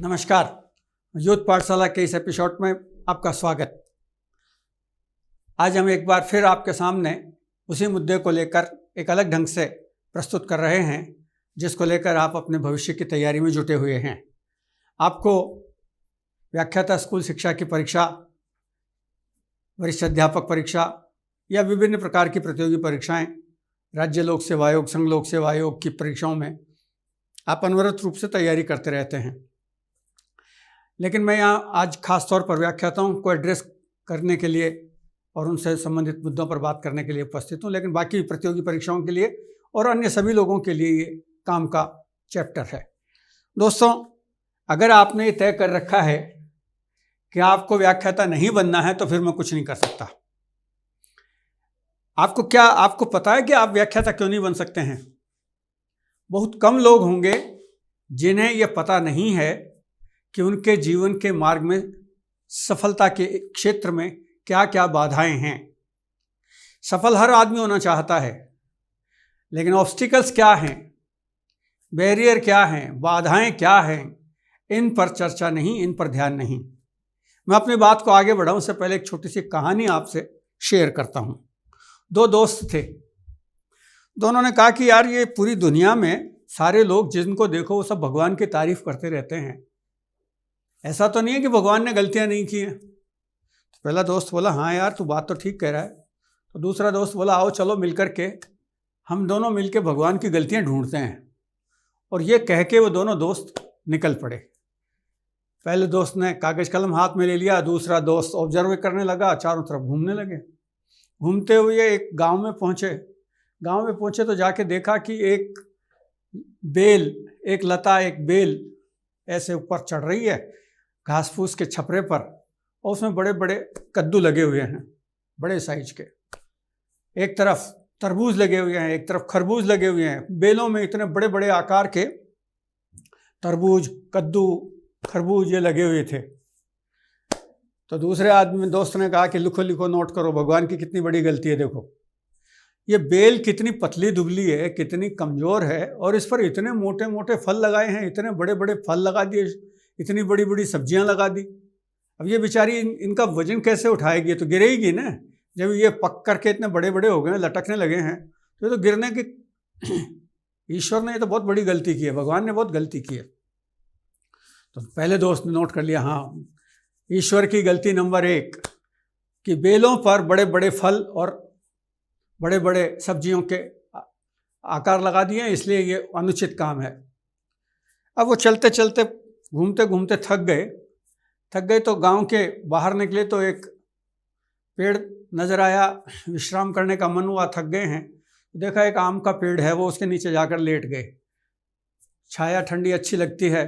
नमस्कार। यूथ पाठशाला के इस एपिसोड में आपका स्वागत। आज हम एक बार फिर आपके सामने उसी मुद्दे को लेकर एक अलग ढंग से प्रस्तुत कर रहे हैं जिसको लेकर आप अपने भविष्य की तैयारी में जुटे हुए हैं। आपको व्याख्याता स्कूल शिक्षा की परीक्षा, वरिष्ठ अध्यापक परीक्षा या विभिन्न प्रकार की प्रतियोगी परीक्षाएं, राज्य लोक सेवा आयोग, संघ लोक सेवा आयोग की परीक्षाओं में आप अनवरत रूप से तैयारी करते रहते हैं। लेकिन मैं यहाँ आज खास तौर पर व्याख्याताओं को एड्रेस करने के लिए और उनसे संबंधित मुद्दों पर बात करने के लिए उपस्थित हूँ, लेकिन बाकी प्रतियोगी परीक्षाओं के लिए और अन्य सभी लोगों के लिए ये काम का चैप्टर है। दोस्तों, अगर आपने ये तय कर रखा है कि आपको व्याख्याता नहीं बनना है तो फिर मैं कुछ नहीं कर सकता। आपको पता है कि आप व्याख्याता क्यों नहीं बन सकते हैं? बहुत कम लोग होंगे जिन्हें यह पता नहीं है कि उनके जीवन के मार्ग में सफलता के क्षेत्र में क्या क्या बाधाएं हैं। सफल हर आदमी होना चाहता है, लेकिन ऑब्स्टिकल्स क्या हैं, बैरियर क्या हैं, बाधाएं क्या हैं, इन पर चर्चा नहीं, इन पर ध्यान नहीं। मैं अपनी बात को आगे बढ़ाऊं उससे पहले एक छोटी सी कहानी आपसे शेयर करता हूं। दो दोस्त थे। दोनों ने कहा कि यार, ये पूरी दुनिया में सारे लोग जिनको देखो वो सब भगवान की तारीफ करते रहते हैं, ऐसा तो नहीं है कि भगवान ने गलतियां नहीं की हैं। तो पहला दोस्त बोला, हाँ यार, तू बात तो ठीक कह रहा है। तो दूसरा दोस्त बोला, आओ चलो मिलकर के हम दोनों मिलकर भगवान की गलतियां ढूंढते हैं। और ये कह के वो दोनों दोस्त निकल पड़े। पहले दोस्त ने कागज कलम हाथ में ले लिया, दूसरा दोस्त ऑब्जर्व करने लगा, चारों तरफ घूमने लगे। घूमते हुए एक गांव में पहुंचे तो जाके देखा कि एक बेल ऐसे ऊपर चढ़ रही है घास फूस के छपरे पर, और उसमें बड़े बड़े कद्दू लगे हुए हैं, बड़े साइज के। एक तरफ तरबूज लगे हुए हैं, एक तरफ खरबूज लगे हुए हैं। बेलों में इतने बड़े बड़े आकार के तरबूज, कद्दू, खरबूज ये लगे हुए थे। तो दूसरे आदमी दोस्त ने कहा कि लिखो नोट करो, भगवान की कितनी बड़ी गलती है। देखो ये बेल कितनी पतली दुबली है, कितनी कमज़ोर है, और इस पर इतने मोटे मोटे फल लगाए हैं, इतने बड़े बड़े फल लगा दिए, इतनी बड़ी बड़ी सब्जियां लगा दी। अब ये बेचारी इनका वजन कैसे उठाएगी? तो गिरेगी ना। जब ये पक करके इतने बड़े बड़े हो गए, लटकने लगे हैं, तो ये तो गिरने की ईश्वर ने ये तो बहुत बड़ी गलती की है, भगवान ने बहुत गलती की है। तो पहले दोस्त ने नोट कर लिया, हाँ, ईश्वर की गलती नंबर 1 कि बेलों पर बड़े बड़े फल और बड़े बड़े सब्जियों के आकार लगा दिए, इसलिए ये अनुचित काम है। अब वो चलते चलते घूमते घूमते थक गए तो गांव के बाहर निकले तो एक पेड़ नज़र आया। विश्राम करने का मन हुआ, थक गए हैं। देखा एक आम का पेड़ है, वो उसके नीचे जाकर लेट गए। छाया ठंडी अच्छी लगती है,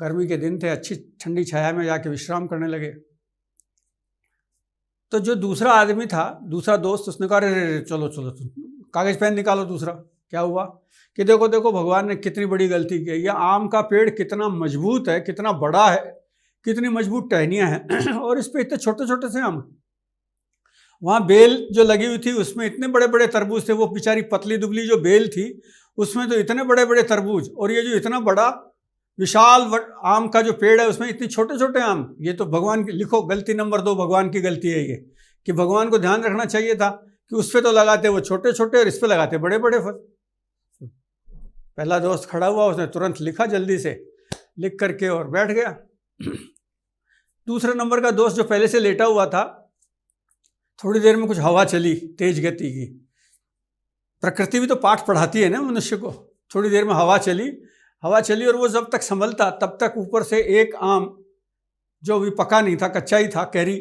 गर्मी के दिन थे, अच्छी ठंडी छाया में जाके विश्राम करने लगे। तो जो दूसरा आदमी था, दूसरा दोस्त, उसने कहा, अरे चलो कागज पेन निकालो। दूसरा क्या हुआ कि देखो भगवान ने कितनी बड़ी गलती की है। यह आम का पेड़ कितना मजबूत है, कितना बड़ा है, कितनी मजबूत टहनियाँ हैं, और इस पे इतने छोटे छोटे से आम। वहाँ बेल जो लगी हुई थी उसमें इतने बड़े बड़े तरबूज थे। वो बेचारी पतली दुबली जो बेल थी उसमें तो इतने बड़े बड़े तरबूज, और ये जो इतना बड़ा विशाल आम का जो पेड़ है उसमें इतने छोटे छोटे आम। ये तो भगवान की, लिखो गलती नंबर 2, भगवान की गलती है ये, कि भगवान को ध्यान रखना चाहिए था कि उस पर तो लगाते वो छोटे छोटे और इस पर लगाते बड़े बड़े फल। पहला दोस्त खड़ा हुआ, उसने तुरंत लिखा, जल्दी से लिख करके और बैठ गया। दूसरे नंबर का दोस्त जो पहले से लेटा हुआ था, थोड़ी देर में कुछ हवा चली तेज गति की। प्रकृति भी तो पाठ पढ़ाती है ना मनुष्य को। थोड़ी देर में हवा चली और वो जब तक संभलता तब तक ऊपर से एक आम जो भी पका नहीं था, कच्चा ही था, कैरी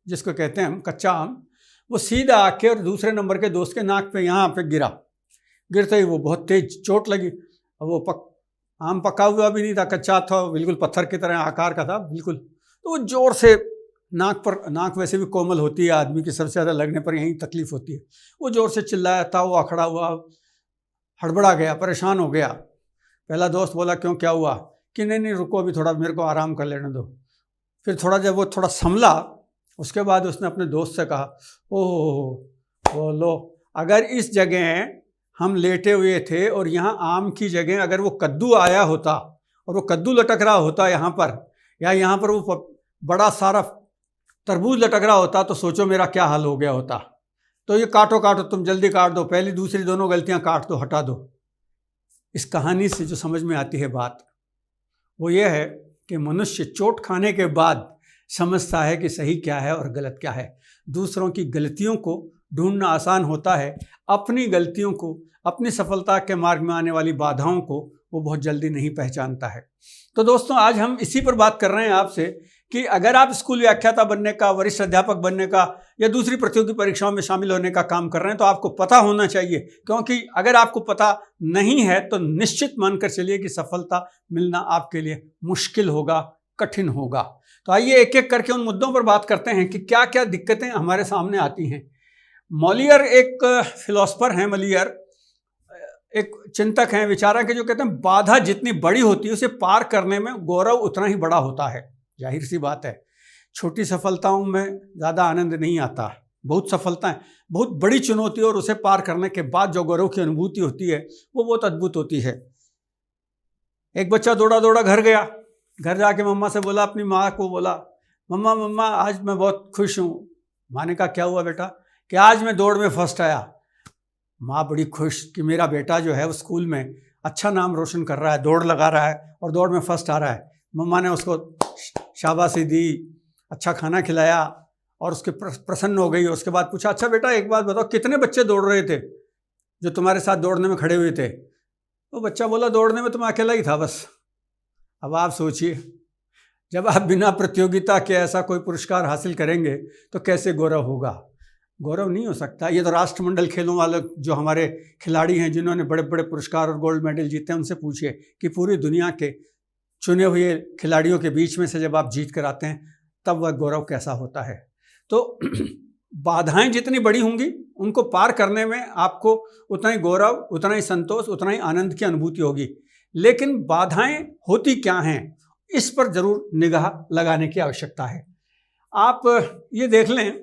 जिसको कहते हैं हम, कच्चा आम, वो सीधा आके और दूसरे नंबर के दोस्त के नाक पे यहाँ पे गिरते ही वो बहुत तेज चोट लगी। अब वो आम पका हुआ भी नहीं था, कच्चा था, बिल्कुल पत्थर की तरह आकार का था बिल्कुल। तो वो जोर से नाक वैसे भी कोमल होती है आदमी की, सबसे ज़्यादा लगने पर यही तकलीफ होती है। वो जोर से चिल्लाया था, वो अखड़ा हुआ, हड़बड़ा गया, परेशान हो गया। पहला दोस्त बोला, क्यों, क्या हुआ? कि नहीं रुको, अभी थोड़ा मेरे को आराम कर लेने दो। फिर जब वो थोड़ा संभला, उसके बाद उसने अपने दोस्त से कहा, ओह लो, अगर इस जगह हम लेटे हुए थे और यहाँ आम की जगह अगर वो कद्दू आया होता और वो कद्दू लटक रहा होता यहाँ पर, या यहाँ पर वो बड़ा सारा तरबूज लटक रहा होता, तो सोचो मेरा क्या हाल हो गया होता। तो ये काटो काटो, तुम जल्दी काट दो, पहली दूसरी दोनों गलतियां काट दो, हटा दो। इस कहानी से जो समझ में आती है बात, वो ये है कि मनुष्य चोट खाने के बाद समझता है कि सही क्या है और गलत क्या है। दूसरों की गलतियों को ढूंढना आसान होता है, अपनी गलतियों को, अपनी सफलता के मार्ग में आने वाली बाधाओं को वो बहुत जल्दी नहीं पहचानता है। तो दोस्तों, आज हम इसी पर बात कर रहे हैं आपसे कि अगर आप स्कूल व्याख्याता बनने का, वरिष्ठ अध्यापक बनने का या दूसरी प्रतियोगी परीक्षाओं में शामिल होने का काम कर रहे हैं, तो आपको पता होना चाहिए, क्योंकि अगर आपको पता नहीं है तो निश्चित मानकर चलिए कि सफलता मिलना आपके लिए मुश्किल होगा, कठिन होगा। तो आइए एक एक करके उन मुद्दों पर बात करते हैं कि क्या क्या दिक्कतें हमारे सामने आती हैं। मॉलियर एक फिलोसफर हैं, मॉलियर एक चिंतक हैं, विचारक हैं, जो कहते हैं बाधा जितनी बड़ी होती है उसे पार करने में गौरव उतना ही बड़ा होता है। जाहिर सी बात है, छोटी सफलताओं में ज़्यादा आनंद नहीं आता। बहुत सफलताएं बहुत बड़ी चुनौती और उसे पार करने के बाद जो गौरव की अनुभूति होती है वो बहुत अद्भुत होती है। एक बच्चा दौड़ा दौड़ा घर गया, घर जाके मम्मा से बोला, अपनी माँ को बोला, मम्मा मम्मा आज मैं बहुत खुश हूँ। माँ ने कहा क्या हुआ बेटा? कि आज मैं दौड़ में फर्स्ट आया। माँ बड़ी खुश कि मेरा बेटा जो है वो स्कूल में अच्छा नाम रोशन कर रहा है, दौड़ लगा रहा है और दौड़ में फर्स्ट आ रहा है। मम्मा ने उसको शाबाशी दी, अच्छा खाना खिलाया और उसके प्रसन्न हो गई। उसके बाद पूछा, अच्छा बेटा एक बात बताओ, कितने बच्चे दौड़ रहे थे जो तुम्हारे साथ दौड़ने में खड़े हुए थे? तो बच्चा बोला, दौड़ने में तो मैं अकेला ही था बस। अब आप सोचिए, जब आप बिना प्रतियोगिता के ऐसा कोई पुरस्कार हासिल करेंगे तो कैसे गौरव होगा? गौरव नहीं हो सकता। ये तो राष्ट्रमंडल खेलों वाले जो हमारे खिलाड़ी हैं, जिन्होंने बड़े बड़े पुरस्कार और गोल्ड मेडल जीते हैं, उनसे पूछिए कि पूरी दुनिया के चुने हुए खिलाड़ियों के बीच में से जब आप जीत कर आते हैं तब वह गौरव कैसा होता है। तो बाधाएं जितनी बड़ी होंगी उनको पार करने में आपको उतना ही गौरव, उतना ही संतोष, उतना ही आनंद की अनुभूति होगी। लेकिन बाधाएं होती क्या हैं, इस पर जरूर निगाह लगाने की आवश्यकता है। आप ये देख लें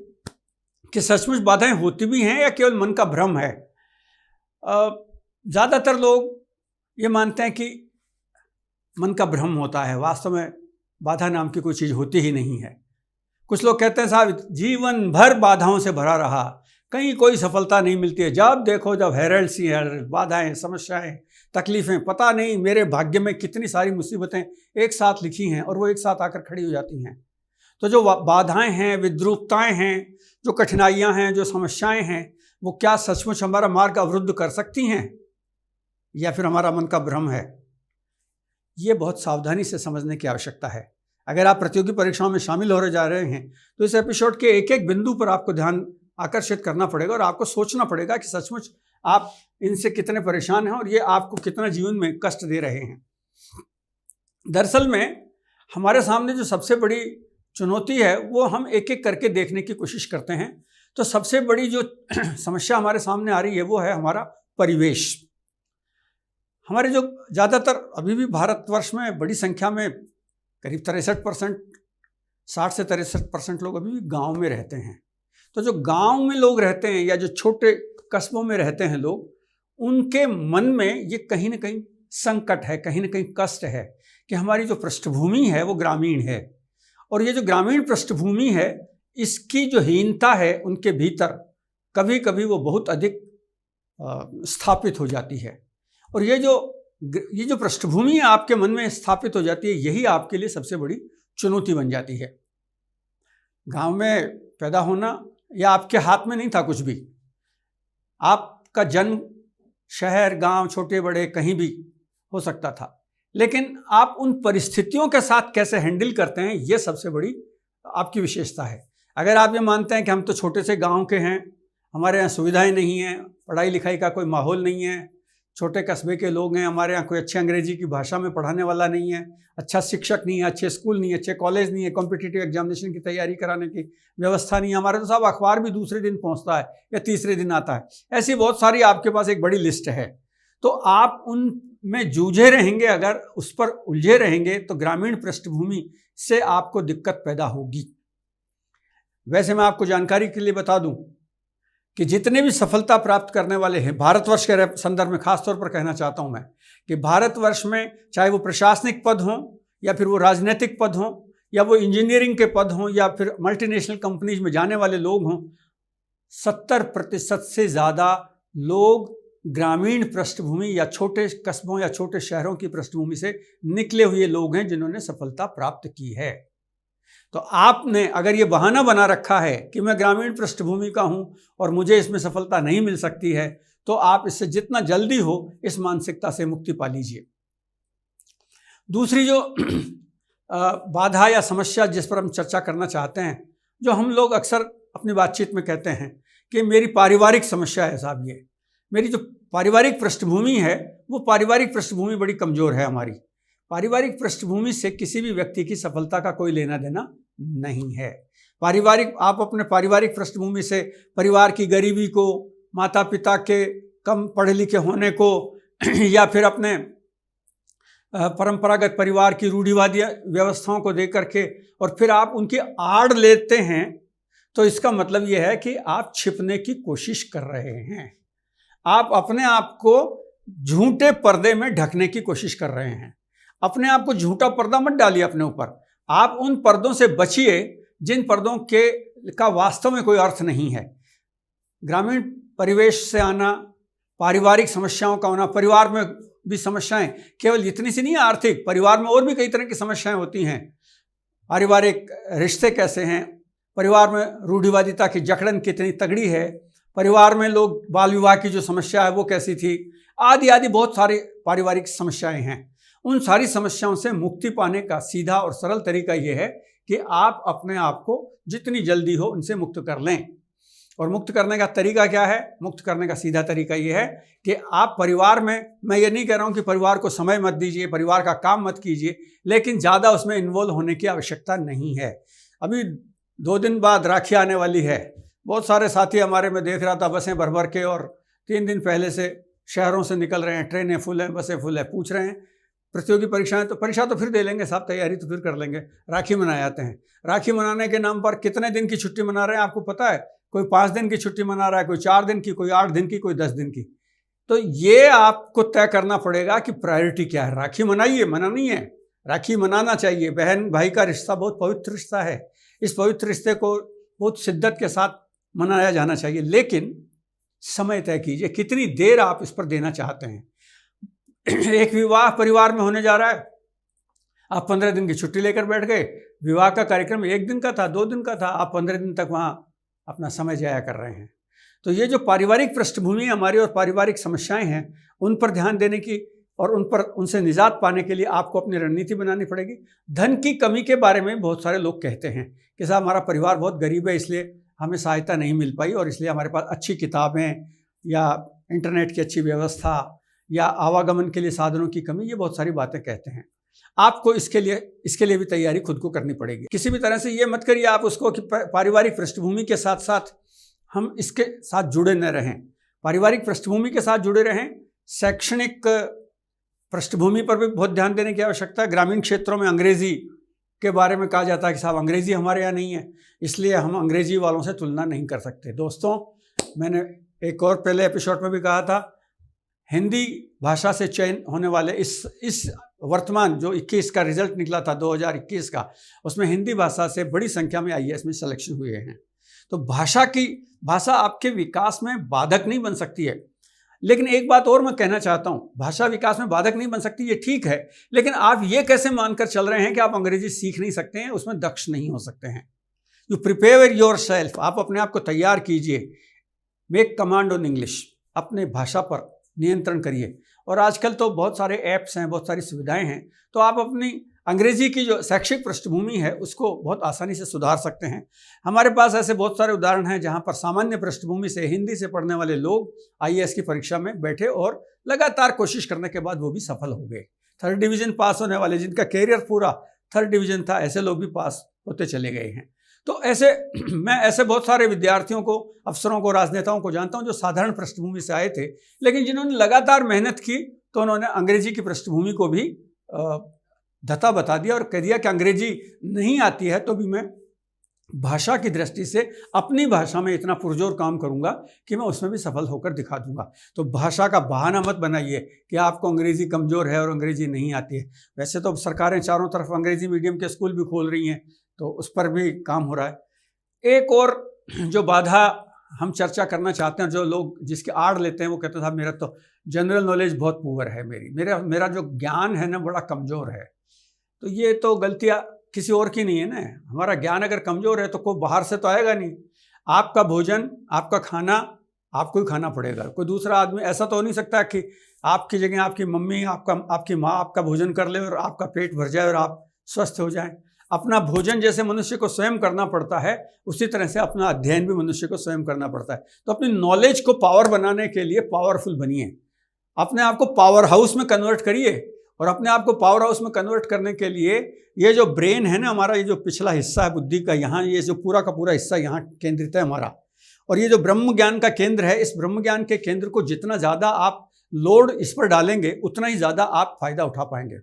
कि सचमुच बाधाएं होती भी हैं या केवल मन का भ्रम है। ज़्यादातर लोग ये मानते हैं कि मन का भ्रम होता है, वास्तव में बाधा नाम की कोई चीज़ होती ही नहीं है। कुछ लोग कहते हैं साहब जीवन भर बाधाओं से भरा रहा, कहीं कोई सफलता नहीं मिलती है, जब देखो जब हेरल्ड सी हेरल्ड, बाधाएं, समस्याएं, तकलीफ़ें, पता नहीं मेरे भाग्य में कितनी सारी मुसीबतें एक साथ लिखी हैं और वो एक साथ आकर खड़ी हो जाती हैं। तो जो बाधाएं हैं, विद्रूपताएं हैं, जो कठिनाइयां हैं, जो समस्याएं हैं, वो क्या सचमुच हमारा मार्ग अवरुद्ध कर सकती हैं या फिर हमारा मन का भ्रम है? ये बहुत सावधानी से समझने की आवश्यकता है। अगर आप प्रतियोगी परीक्षाओं में शामिल हो जा रहे हैं तो इस एपिसोड के एक एक बिंदु पर आपको ध्यान आकर्षित करना पड़ेगा और आपको सोचना पड़ेगा कि सचमुच आप इनसे कितने परेशान हैं और ये आपको कितना जीवन में कष्ट दे रहे हैं। दरअसल में हमारे सामने जो सबसे बड़ी चुनौती है वो हम एक एक करके देखने की कोशिश करते हैं। तो सबसे बड़ी जो समस्या हमारे सामने आ रही है वो है हमारा परिवेश। हमारे जो ज़्यादातर अभी भी भारतवर्ष में बड़ी संख्या में करीब 63%, 60 से 63% लोग अभी भी गांव में रहते हैं। तो जो गांव में लोग रहते हैं या जो छोटे कस्बों में रहते हैं लोग, उनके मन में ये कहीं ना कहीं संकट है, कहीं ना कहीं कष्ट है कि हमारी जो पृष्ठभूमि है वो ग्रामीण है और ये जो ग्रामीण पृष्ठभूमि है इसकी जो हीनता है उनके भीतर कभी कभी वो बहुत अधिक स्थापित हो जाती है। और ये जो पृष्ठभूमि आपके मन में स्थापित हो जाती है, यही आपके लिए सबसे बड़ी चुनौती बन जाती है। गांव में पैदा होना या आपके हाथ में नहीं था कुछ भी, आपका जन्म शहर, गांव, छोटे बड़े कहीं भी हो सकता था, लेकिन आप उन परिस्थितियों के साथ कैसे हैंडल करते हैं ये सबसे बड़ी आपकी विशेषता है। अगर आप ये मानते हैं कि हम तो छोटे से गांव के हैं, हमारे यहाँ सुविधाएं नहीं हैं, पढ़ाई लिखाई का कोई माहौल नहीं है, छोटे कस्बे के लोग हैं, हमारे यहाँ कोई अच्छे अंग्रेजी की भाषा में पढ़ाने वाला नहीं है, अच्छा शिक्षक नहीं है, अच्छे स्कूल नहीं है, अच्छे कॉलेज नहीं है, कॉम्पिटिटिव एग्जामिनेशन की तैयारी कराने की व्यवस्था नहीं है, हमारे तो साहब अखबार भी दूसरे दिन पहुँचता है या तीसरे दिन आता है, ऐसी बहुत सारी आपके पास एक बड़ी लिस्ट है। तो आप उनमें जूझे रहेंगे, अगर उस पर उलझे रहेंगे तो ग्रामीण पृष्ठभूमि से आपको दिक्कत पैदा होगी। वैसे मैं आपको जानकारी के लिए बता दूं कि जितने भी सफलता प्राप्त करने वाले हैं, भारतवर्ष के संदर्भ में खासतौर पर कहना चाहता हूं मैं कि भारतवर्ष में चाहे वो प्रशासनिक पद हों या फिर वो राजनीतिक पद हों या वो इंजीनियरिंग के पद हों या फिर मल्टीनेशनल कंपनीज में जाने वाले लोग हों, 70% से ज़्यादा लोग ग्रामीण पृष्ठभूमि या छोटे कस्बों या छोटे शहरों की पृष्ठभूमि से निकले हुए लोग हैं जिन्होंने सफलता प्राप्त की है। तो आपने अगर ये बहाना बना रखा है कि मैं ग्रामीण पृष्ठभूमि का हूं और मुझे इसमें सफलता नहीं मिल सकती है, तो आप इससे जितना जल्दी हो इस मानसिकता से मुक्ति पा लीजिए। दूसरी जो बाधा या समस्या जिस पर हम चर्चा करना चाहते हैं, जो हम लोग अक्सर अपनी बातचीत में कहते हैं कि मेरी पारिवारिक समस्या है साहब, ये मेरी जो पारिवारिक पृष्ठभूमि है वो पारिवारिक पृष्ठभूमि बड़ी कमज़ोर है हमारी। पारिवारिक पृष्ठभूमि से किसी भी व्यक्ति की सफलता का कोई लेना देना नहीं है। आप अपने पारिवारिक पृष्ठभूमि से परिवार की गरीबी को, माता पिता के कम पढ़े लिखे होने को या फिर अपने परंपरागत परिवार की रूढ़िवादी व्यवस्थाओं को देख करके और फिर आप उनकी आड़ लेते हैं, तो इसका मतलब यह है कि आप छिपने की कोशिश कर रहे हैं। आप अपने आप को झूठे पर्दे में ढकने की कोशिश कर रहे हैं। अपने आप को झूठा पर्दा मत डालिए अपने ऊपर। आप उन पर्दों से बचिए जिन पर्दों का वास्तव में कोई अर्थ नहीं है। ग्रामीण परिवेश से आना, पारिवारिक समस्याओं का होना, परिवार में भी समस्याएं केवल इतनी सी नहीं है आर्थिक, परिवार में और भी कई तरह की समस्याएं होती हैं। पारिवारिक रिश्ते कैसे हैं, परिवार में रूढ़िवादिता की जकड़न कितनी तगड़ी है, परिवार में लोग बाल विवाह की जो समस्या है वो कैसी थी, आदि आदि बहुत सारी पारिवारिक समस्याएं हैं। उन सारी समस्याओं से मुक्ति पाने का सीधा और सरल तरीका ये है कि आप अपने आप को जितनी जल्दी हो उनसे मुक्त कर लें। और मुक्त करने का तरीका क्या है? मुक्त करने का सीधा तरीका ये है कि आप परिवार में, मैं ये नहीं कह रहा हूँ कि परिवार को समय मत दीजिए, परिवार का काम मत कीजिए, लेकिन ज़्यादा उसमें इन्वॉल्व होने की आवश्यकता नहीं है। अभी 2 दिन बाद राखी आने वाली है। बहुत सारे साथी हमारे, मैं देख रहा था, बसें भर भर के और 3 दिन पहले से शहरों से निकल रहे हैं, ट्रेनें फुल हैं, बसें फुल हैं, पूछ रहे हैं प्रतियोगी परीक्षाएं, तो परीक्षा तो फिर दे लेंगे साहब, तैयारी तो फिर कर लेंगे, राखी मनाए आते हैं। राखी मनाने के नाम पर कितने दिन की छुट्टी मना रहे हैं आपको पता है? कोई 5 दिन की छुट्टी मना रहा है, कोई 4 दिन की, कोई 8 दिन की, कोई 10 दिन की। तो ये आपको तय करना पड़ेगा कि प्रायोरिटी क्या है। राखी मनाइए, मना नहीं है, राखी मनाना चाहिए। बहन भाई का रिश्ता बहुत पवित्र रिश्ता है। इस पवित्र रिश्ते को बहुत शिद्दत के साथ मनाया जाना चाहिए, लेकिन समय तय कीजिए कितनी देर आप इस पर देना चाहते हैं। एक विवाह परिवार में होने जा रहा है, आप 15 दिन की छुट्टी लेकर बैठ गए। विवाह का कार्यक्रम 1 दिन का था, 2 दिन का था, आप 15 दिन तक वहाँ अपना समय जाया कर रहे हैं। तो ये जो पारिवारिक पृष्ठभूमि हमारी और पारिवारिक समस्याएं हैं, उन पर ध्यान देने की और उनसे निजात पाने के लिए आपको अपनी रणनीति बनानी पड़ेगी। धन की कमी के बारे में बहुत सारे लोग कहते हैं कि साहब हमारा परिवार बहुत गरीब है, इसलिए हमें सहायता नहीं मिल पाई और इसलिए हमारे पास अच्छी किताबें या इंटरनेट की अच्छी व्यवस्था या आवागमन के लिए साधनों की कमी, ये बहुत सारी बातें कहते हैं। आपको इसके लिए भी तैयारी खुद को करनी पड़ेगी। किसी भी तरह से ये मत करिए आप उसको कि पारिवारिक पृष्ठभूमि के साथ साथ हम इसके साथ जुड़े न रहें। पारिवारिक पृष्ठभूमि के साथ जुड़े रहें। शैक्षणिक पृष्ठभूमि पर भी बहुत ध्यान देने की आवश्यकता है। ग्रामीण क्षेत्रों में अंग्रेजी के बारे में कहा जाता है कि साहब अंग्रेजी हमारे यहाँ नहीं है, इसलिए हम अंग्रेजी वालों से तुलना नहीं कर सकते। दोस्तों, मैंने एक और पहले एपिसोड में भी कहा था, हिंदी भाषा से चयन होने वाले इस वर्तमान जो 21 का रिजल्ट निकला था 2021 का, उसमें हिंदी भाषा से बड़ी संख्या में IAS में सिलेक्शन हुए हैं। तो भाषा आपके विकास में बाधक नहीं बन सकती है। लेकिन एक बात और मैं कहना चाहता हूँ, भाषा विकास में बाधक नहीं बन सकती, ये ठीक है, लेकिन आप ये कैसे मानकर चल रहे हैं कि आप अंग्रेजी सीख नहीं सकते हैं, उसमें दक्ष नहीं हो सकते हैं। यू प्रिपेयर योर सेल्फ, आप अपने आप को तैयार कीजिए। मेक कमांड ऑन इंग्लिश, अपने भाषा पर नियंत्रण करिए। और आजकल तो बहुत सारे ऐप्स हैं, बहुत सारी सुविधाएं हैं, तो आप अपनी अंग्रेजी की जो शैक्षिक पृष्ठभूमि है उसको बहुत आसानी से सुधार सकते हैं। हमारे पास ऐसे बहुत सारे उदाहरण हैं जहां पर सामान्य पृष्ठभूमि से हिंदी से पढ़ने वाले लोग IAS की परीक्षा में बैठे और लगातार कोशिश करने के बाद वो भी सफल हो गए। 3rd डिवीजन पास होने वाले, जिनका कैरियर पूरा 3rd डिवीजन था, ऐसे लोग भी पास होते चले गए हैं। तो मैं ऐसे बहुत सारे विद्यार्थियों को, अफसरों को, राजनेताओं को जानता हूं जो साधारण पृष्ठभूमि से आए थे, लेकिन जिन्होंने लगातार मेहनत की तो उन्होंने अंग्रेजी की पृष्ठभूमि को भी धता बता दिया और कह दिया कि अंग्रेजी नहीं आती है तो भी मैं भाषा की दृष्टि से अपनी भाषा में इतना पुरजोर काम करूंगा कि मैं उसमें भी सफल होकर दिखा दूंगा। तो भाषा का बहाना मत बनाइए कि आपको अंग्रेजी कमज़ोर है और अंग्रेजी नहीं आती है। वैसे तो सरकारें चारों तरफ अंग्रेजी मीडियम के स्कूल भी खोल रही हैं, तो उस पर भी काम हो रहा है। एक और जो बाधा हम चर्चा करना चाहते हैं, जो लोग जिसकी आड़ लेते हैं, वो कहते हैं साहब मेरा तो जनरल नॉलेज बहुत पुअर है, मेरा जो ज्ञान है ना बड़ा कमज़ोर है। तो ये तो गलतियाँ किसी और की नहीं है ना। हमारा ज्ञान अगर कमज़ोर है तो कोई बाहर से तो आएगा नहीं। आपका भोजन, आपका खाना आपको ही खाना पड़ेगा। कोई दूसरा आदमी ऐसा तो हो नहीं सकता कि आपकी जगह आपकी मम्मी, आपकी माँ आपका भोजन कर ले और आपका पेट भर जाए और आप स्वस्थ हो जाएं। अपना भोजन जैसे मनुष्य को स्वयं करना पड़ता है, उसी तरह से अपना अध्ययन भी मनुष्य को स्वयं करना पड़ता है। तो अपनी नॉलेज को पावर बनाने के लिए पावरफुल बनिए, अपने आप को पावर हाउस में कन्वर्ट करिए। और अपने आप को पावर हाउस में कन्वर्ट करने के लिए ये जो ब्रेन है ना हमारा, ये जो पिछला हिस्सा है बुद्धि का, यहाँ ये जो पूरा का पूरा हिस्सा यहाँ केंद्रित है हमारा, और ये जो ब्रह्म ज्ञान का केंद्र है, इस ब्रह्म ज्ञान के केंद्र को जितना ज़्यादा आप लोड इस पर डालेंगे उतना ही ज़्यादा आप फायदा उठा पाएंगे।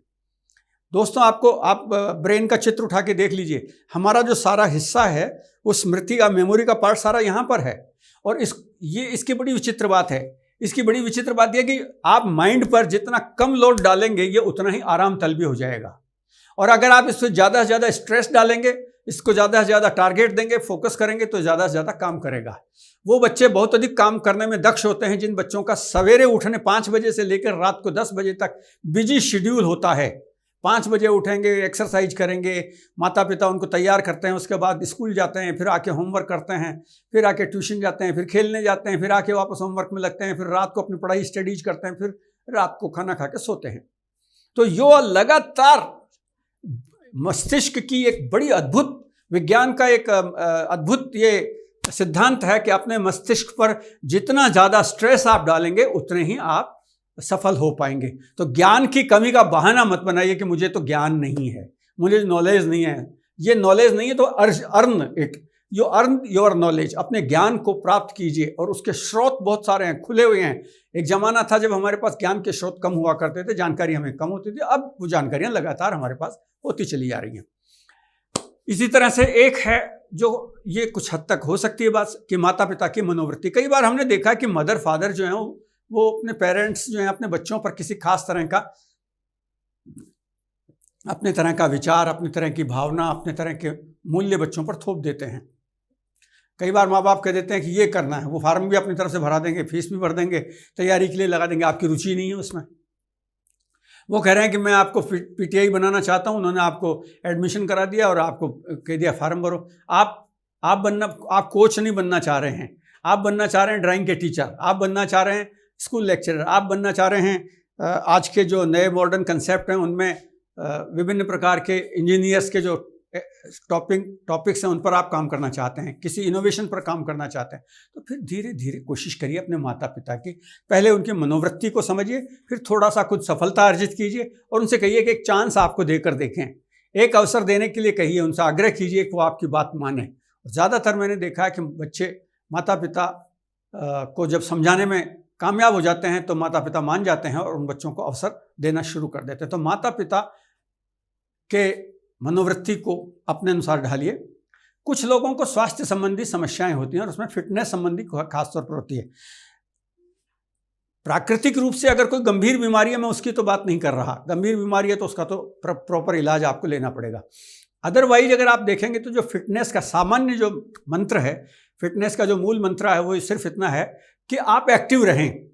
दोस्तों, आप ब्रेन का चित्र उठा के देख लीजिए। हमारा जो सारा हिस्सा है वो स्मृति का, मेमोरी का पार्ट सारा यहाँ पर है। और इसकी बड़ी विचित्र बात है। इसकी बड़ी विचित्र बात यह कि आप माइंड पर जितना कम लोड डालेंगे ये उतना ही आराम तलबी हो जाएगा। और अगर आप इस पर ज़्यादा से ज़्यादा स्ट्रेस डालेंगे, इसको ज़्यादा से ज़्यादा टारगेट देंगे, फोकस करेंगे, तो ज़्यादा से ज़्यादा काम करेगा। वो बच्चे बहुत अधिक काम करने में दक्ष होते हैं जिन बच्चों का सवेरे उठने 5 बजे से लेकर रात को 10 बजे तक बिजी शेड्यूल होता है। 5 बजे उठेंगे, एक्सरसाइज करेंगे, माता पिता उनको तैयार करते हैं, उसके बाद स्कूल जाते हैं, फिर आके होमवर्क करते हैं, फिर आके ट्यूशन जाते हैं, फिर खेलने जाते हैं, फिर आके वापस होमवर्क में लगते हैं, फिर रात को अपनी पढ़ाई स्टडीज करते हैं, फिर रात को खाना खा के सोते हैं। तो यो लगातार मस्तिष्क की एक बड़ी अद्भुत, विज्ञान का एक अद्भुत ये सिद्धांत है कि अपने मस्तिष्क पर जितना ज़्यादा स्ट्रेस आप डालेंगे उतने ही आप सफल हो पाएंगे। तो ज्ञान की कमी का बहाना मत बनाइए कि मुझे तो ज्ञान नहीं है, मुझे नॉलेज नहीं है। ये नॉलेज नहीं है तो earn it, you earn your knowledge. अपने ज्ञान को प्राप्त कीजिए और उसके स्रोत बहुत सारे हैं, खुले हुए हैं। एक ज़माना था जब हमारे पास ज्ञान के स्रोत कम हुआ करते थे, जानकारी हमें कम होती थी। अब वो जानकारियाँ लगातार हमारे पास होती चली जा रही हैं। इसी तरह से एक है जो ये कुछ हद तक हो सकती है बात कि माता पिता की मनोवृत्ति। कई बार हमने देखा कि मदर फादर जो हैं वो अपने पेरेंट्स जो हैं अपने बच्चों पर किसी खास तरह का, अपने तरह का विचार, अपनी तरह की भावना, अपने तरह के मूल्य बच्चों पर थोप देते हैं। कई बार माँ बाप कह देते हैं कि ये करना है, वो फार्म भी अपनी तरफ से भरा देंगे, फीस भी भर देंगे, तैयारी के लिए लगा देंगे, आपकी रुचि नहीं है उसमें। वो कह रहे हैं कि मैं आपको पीटीआई बनाना चाहता हूँ, उन्होंने आपको एडमिशन करा दिया और आपको कह दिया फार्म भरो। आप कोच नहीं बनना चाह रहे हैं, आप बनना चाह रहे हैं ड्राइंग के टीचर, आप बनना चाह रहे हैं स्कूल लेक्चरर, आप बनना चाह रहे हैं आज के जो नए मॉडर्न कंसेप्ट हैं उनमें विभिन्न प्रकार के इंजीनियर्स के जो टॉपिक्स हैं उन पर आप काम करना चाहते हैं, किसी इनोवेशन पर काम करना चाहते हैं। तो फिर धीरे धीरे कोशिश करिए अपने माता पिता की, पहले उनकी मनोवृत्ति को समझिए, फिर थोड़ा सा खुद सफलता अर्जित कीजिए और उनसे कहिए कि एक चांस आपको देकर देखें, एक अवसर देने के लिए कहिए, उनसे आग्रह कीजिए कि वो आपकी बात माने। ज़्यादातर मैंने देखा है कि बच्चे माता पिता को जब समझाने में कामयाब हो जाते हैं तो माता पिता मान जाते हैं और उन बच्चों को अवसर देना शुरू कर देते हैं। तो माता पिता के मनोवृत्ति को अपने अनुसार ढालिए। कुछ लोगों को स्वास्थ्य संबंधी समस्याएं होती हैं और उसमें फिटनेस संबंधी खासतौर पर होती है। प्राकृतिक रूप से अगर कोई गंभीर बीमारी है, मैं उसकी तो बात नहीं कर रहा, गंभीर बीमारी है तो उसका तो प्रॉपर इलाज आपको लेना पड़ेगा। अदरवाइज अगर आप देखेंगे तो जो फिटनेस का सामान्य जो मंत्र है, फिटनेस का जो मूल मंत्र है वो सिर्फ इतना है कि आप एक्टिव रहें,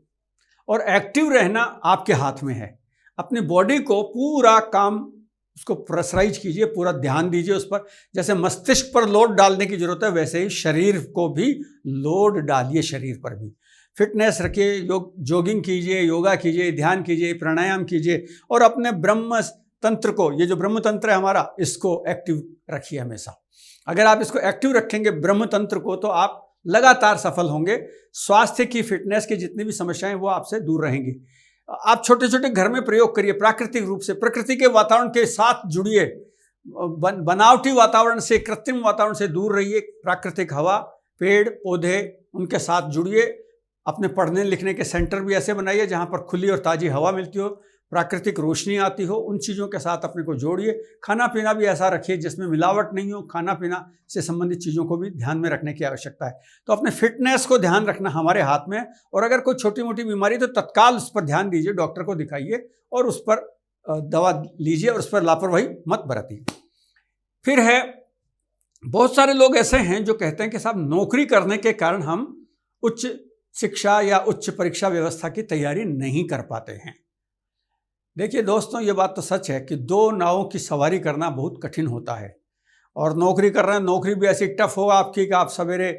और एक्टिव रहना आपके हाथ में है। अपनी बॉडी को पूरा काम उसको प्रेशराइज कीजिए, पूरा ध्यान दीजिए उस पर। जैसे मस्तिष्क पर लोड डालने की जरूरत है, वैसे ही शरीर को भी लोड डालिए, शरीर पर भी फिटनेस रखिए। जॉगिंग कीजिए, योगा कीजिए, ध्यान कीजिए, प्राणायाम कीजिए और अपने ब्रह्म तंत्र को, ये जो ब्रह्म तंत्र है हमारा, इसको एक्टिव रखिए हमेशा। अगर आप इसको एक्टिव रखेंगे ब्रह्म तंत्र को, तो आप लगातार सफल होंगे। स्वास्थ्य की, फिटनेस की जितनी भी समस्याएं वो आपसे दूर रहेंगी। आप छोटे छोटे घर में प्रयोग करिए, प्राकृतिक रूप से प्रकृति के वातावरण के साथ जुड़िए। बनावटी वातावरण से, कृत्रिम वातावरण से दूर रहिए। प्राकृतिक हवा, पेड़ पौधे, उनके साथ जुड़िए। अपने पढ़ने लिखने के सेंटर भी ऐसे बनाइए जहाँ पर खुली और ताज़ी हवा मिलती हो, प्राकृतिक रोशनी आती हो, उन चीज़ों के साथ अपने को जोड़िए। खाना पीना भी ऐसा रखिए जिसमें मिलावट नहीं हो, खाना पीना से संबंधित चीज़ों को भी ध्यान में रखने की आवश्यकता है। तो अपने फिटनेस को ध्यान रखना हमारे हाथ में है, और अगर कोई छोटी मोटी बीमारी तो तत्काल उस पर ध्यान दीजिए, डॉक्टर को दिखाइए और उस पर दवा लीजिए और उस पर लापरवाही मत बरतिए। फिर है, बहुत सारे लोग ऐसे हैं जो कहते हैं कि साहब नौकरी करने के कारण हम उच्च शिक्षा या उच्च परीक्षा व्यवस्था की तैयारी नहीं कर पाते हैं। देखिए दोस्तों, ये बात तो सच है कि दो नावों की सवारी करना बहुत कठिन होता है। और नौकरी कर रहे हैं, नौकरी भी ऐसी टफ हो आपकी कि आप सवेरे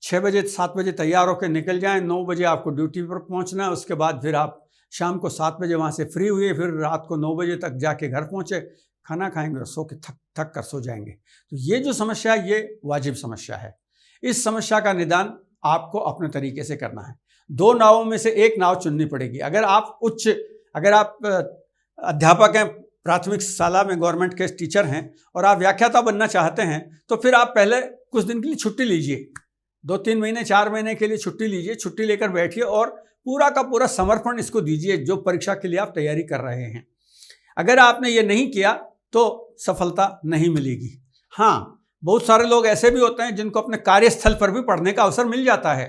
6 बजे 7 बजे तैयार होकर निकल जाएं, 9 बजे आपको ड्यूटी पर पहुंचना है, उसके बाद फिर आप शाम को 7 बजे वहाँ से फ्री हुए, फिर रात को 9 बजे तक जाके घर पहुँचे, खाना खाएंगे और सो के थक कर सो जाएंगे। तो ये जो समस्या है, ये वाजिब समस्या है। इस समस्या का निदान आपको अपने तरीके से करना है। दो नावों में से एक नाव चुननी पड़ेगी। अगर आप अध्यापक हैं, प्राथमिक शाला में गवर्नमेंट के टीचर हैं और आप व्याख्याता बनना चाहते हैं, तो फिर आप पहले कुछ दिन के लिए छुट्टी लीजिए, 2-3 महीने 4 महीने के लिए छुट्टी लीजिए, छुट्टी लेकर बैठिए और पूरा का पूरा समर्पण इसको दीजिए जो परीक्षा के लिए आप तैयारी कर रहे हैं। अगर आपने ये नहीं किया तो सफलता नहीं मिलेगी। हाँ, बहुत सारे लोग ऐसे भी होते हैं जिनको अपने कार्यस्थल पर भी पढ़ने का अवसर मिल जाता है।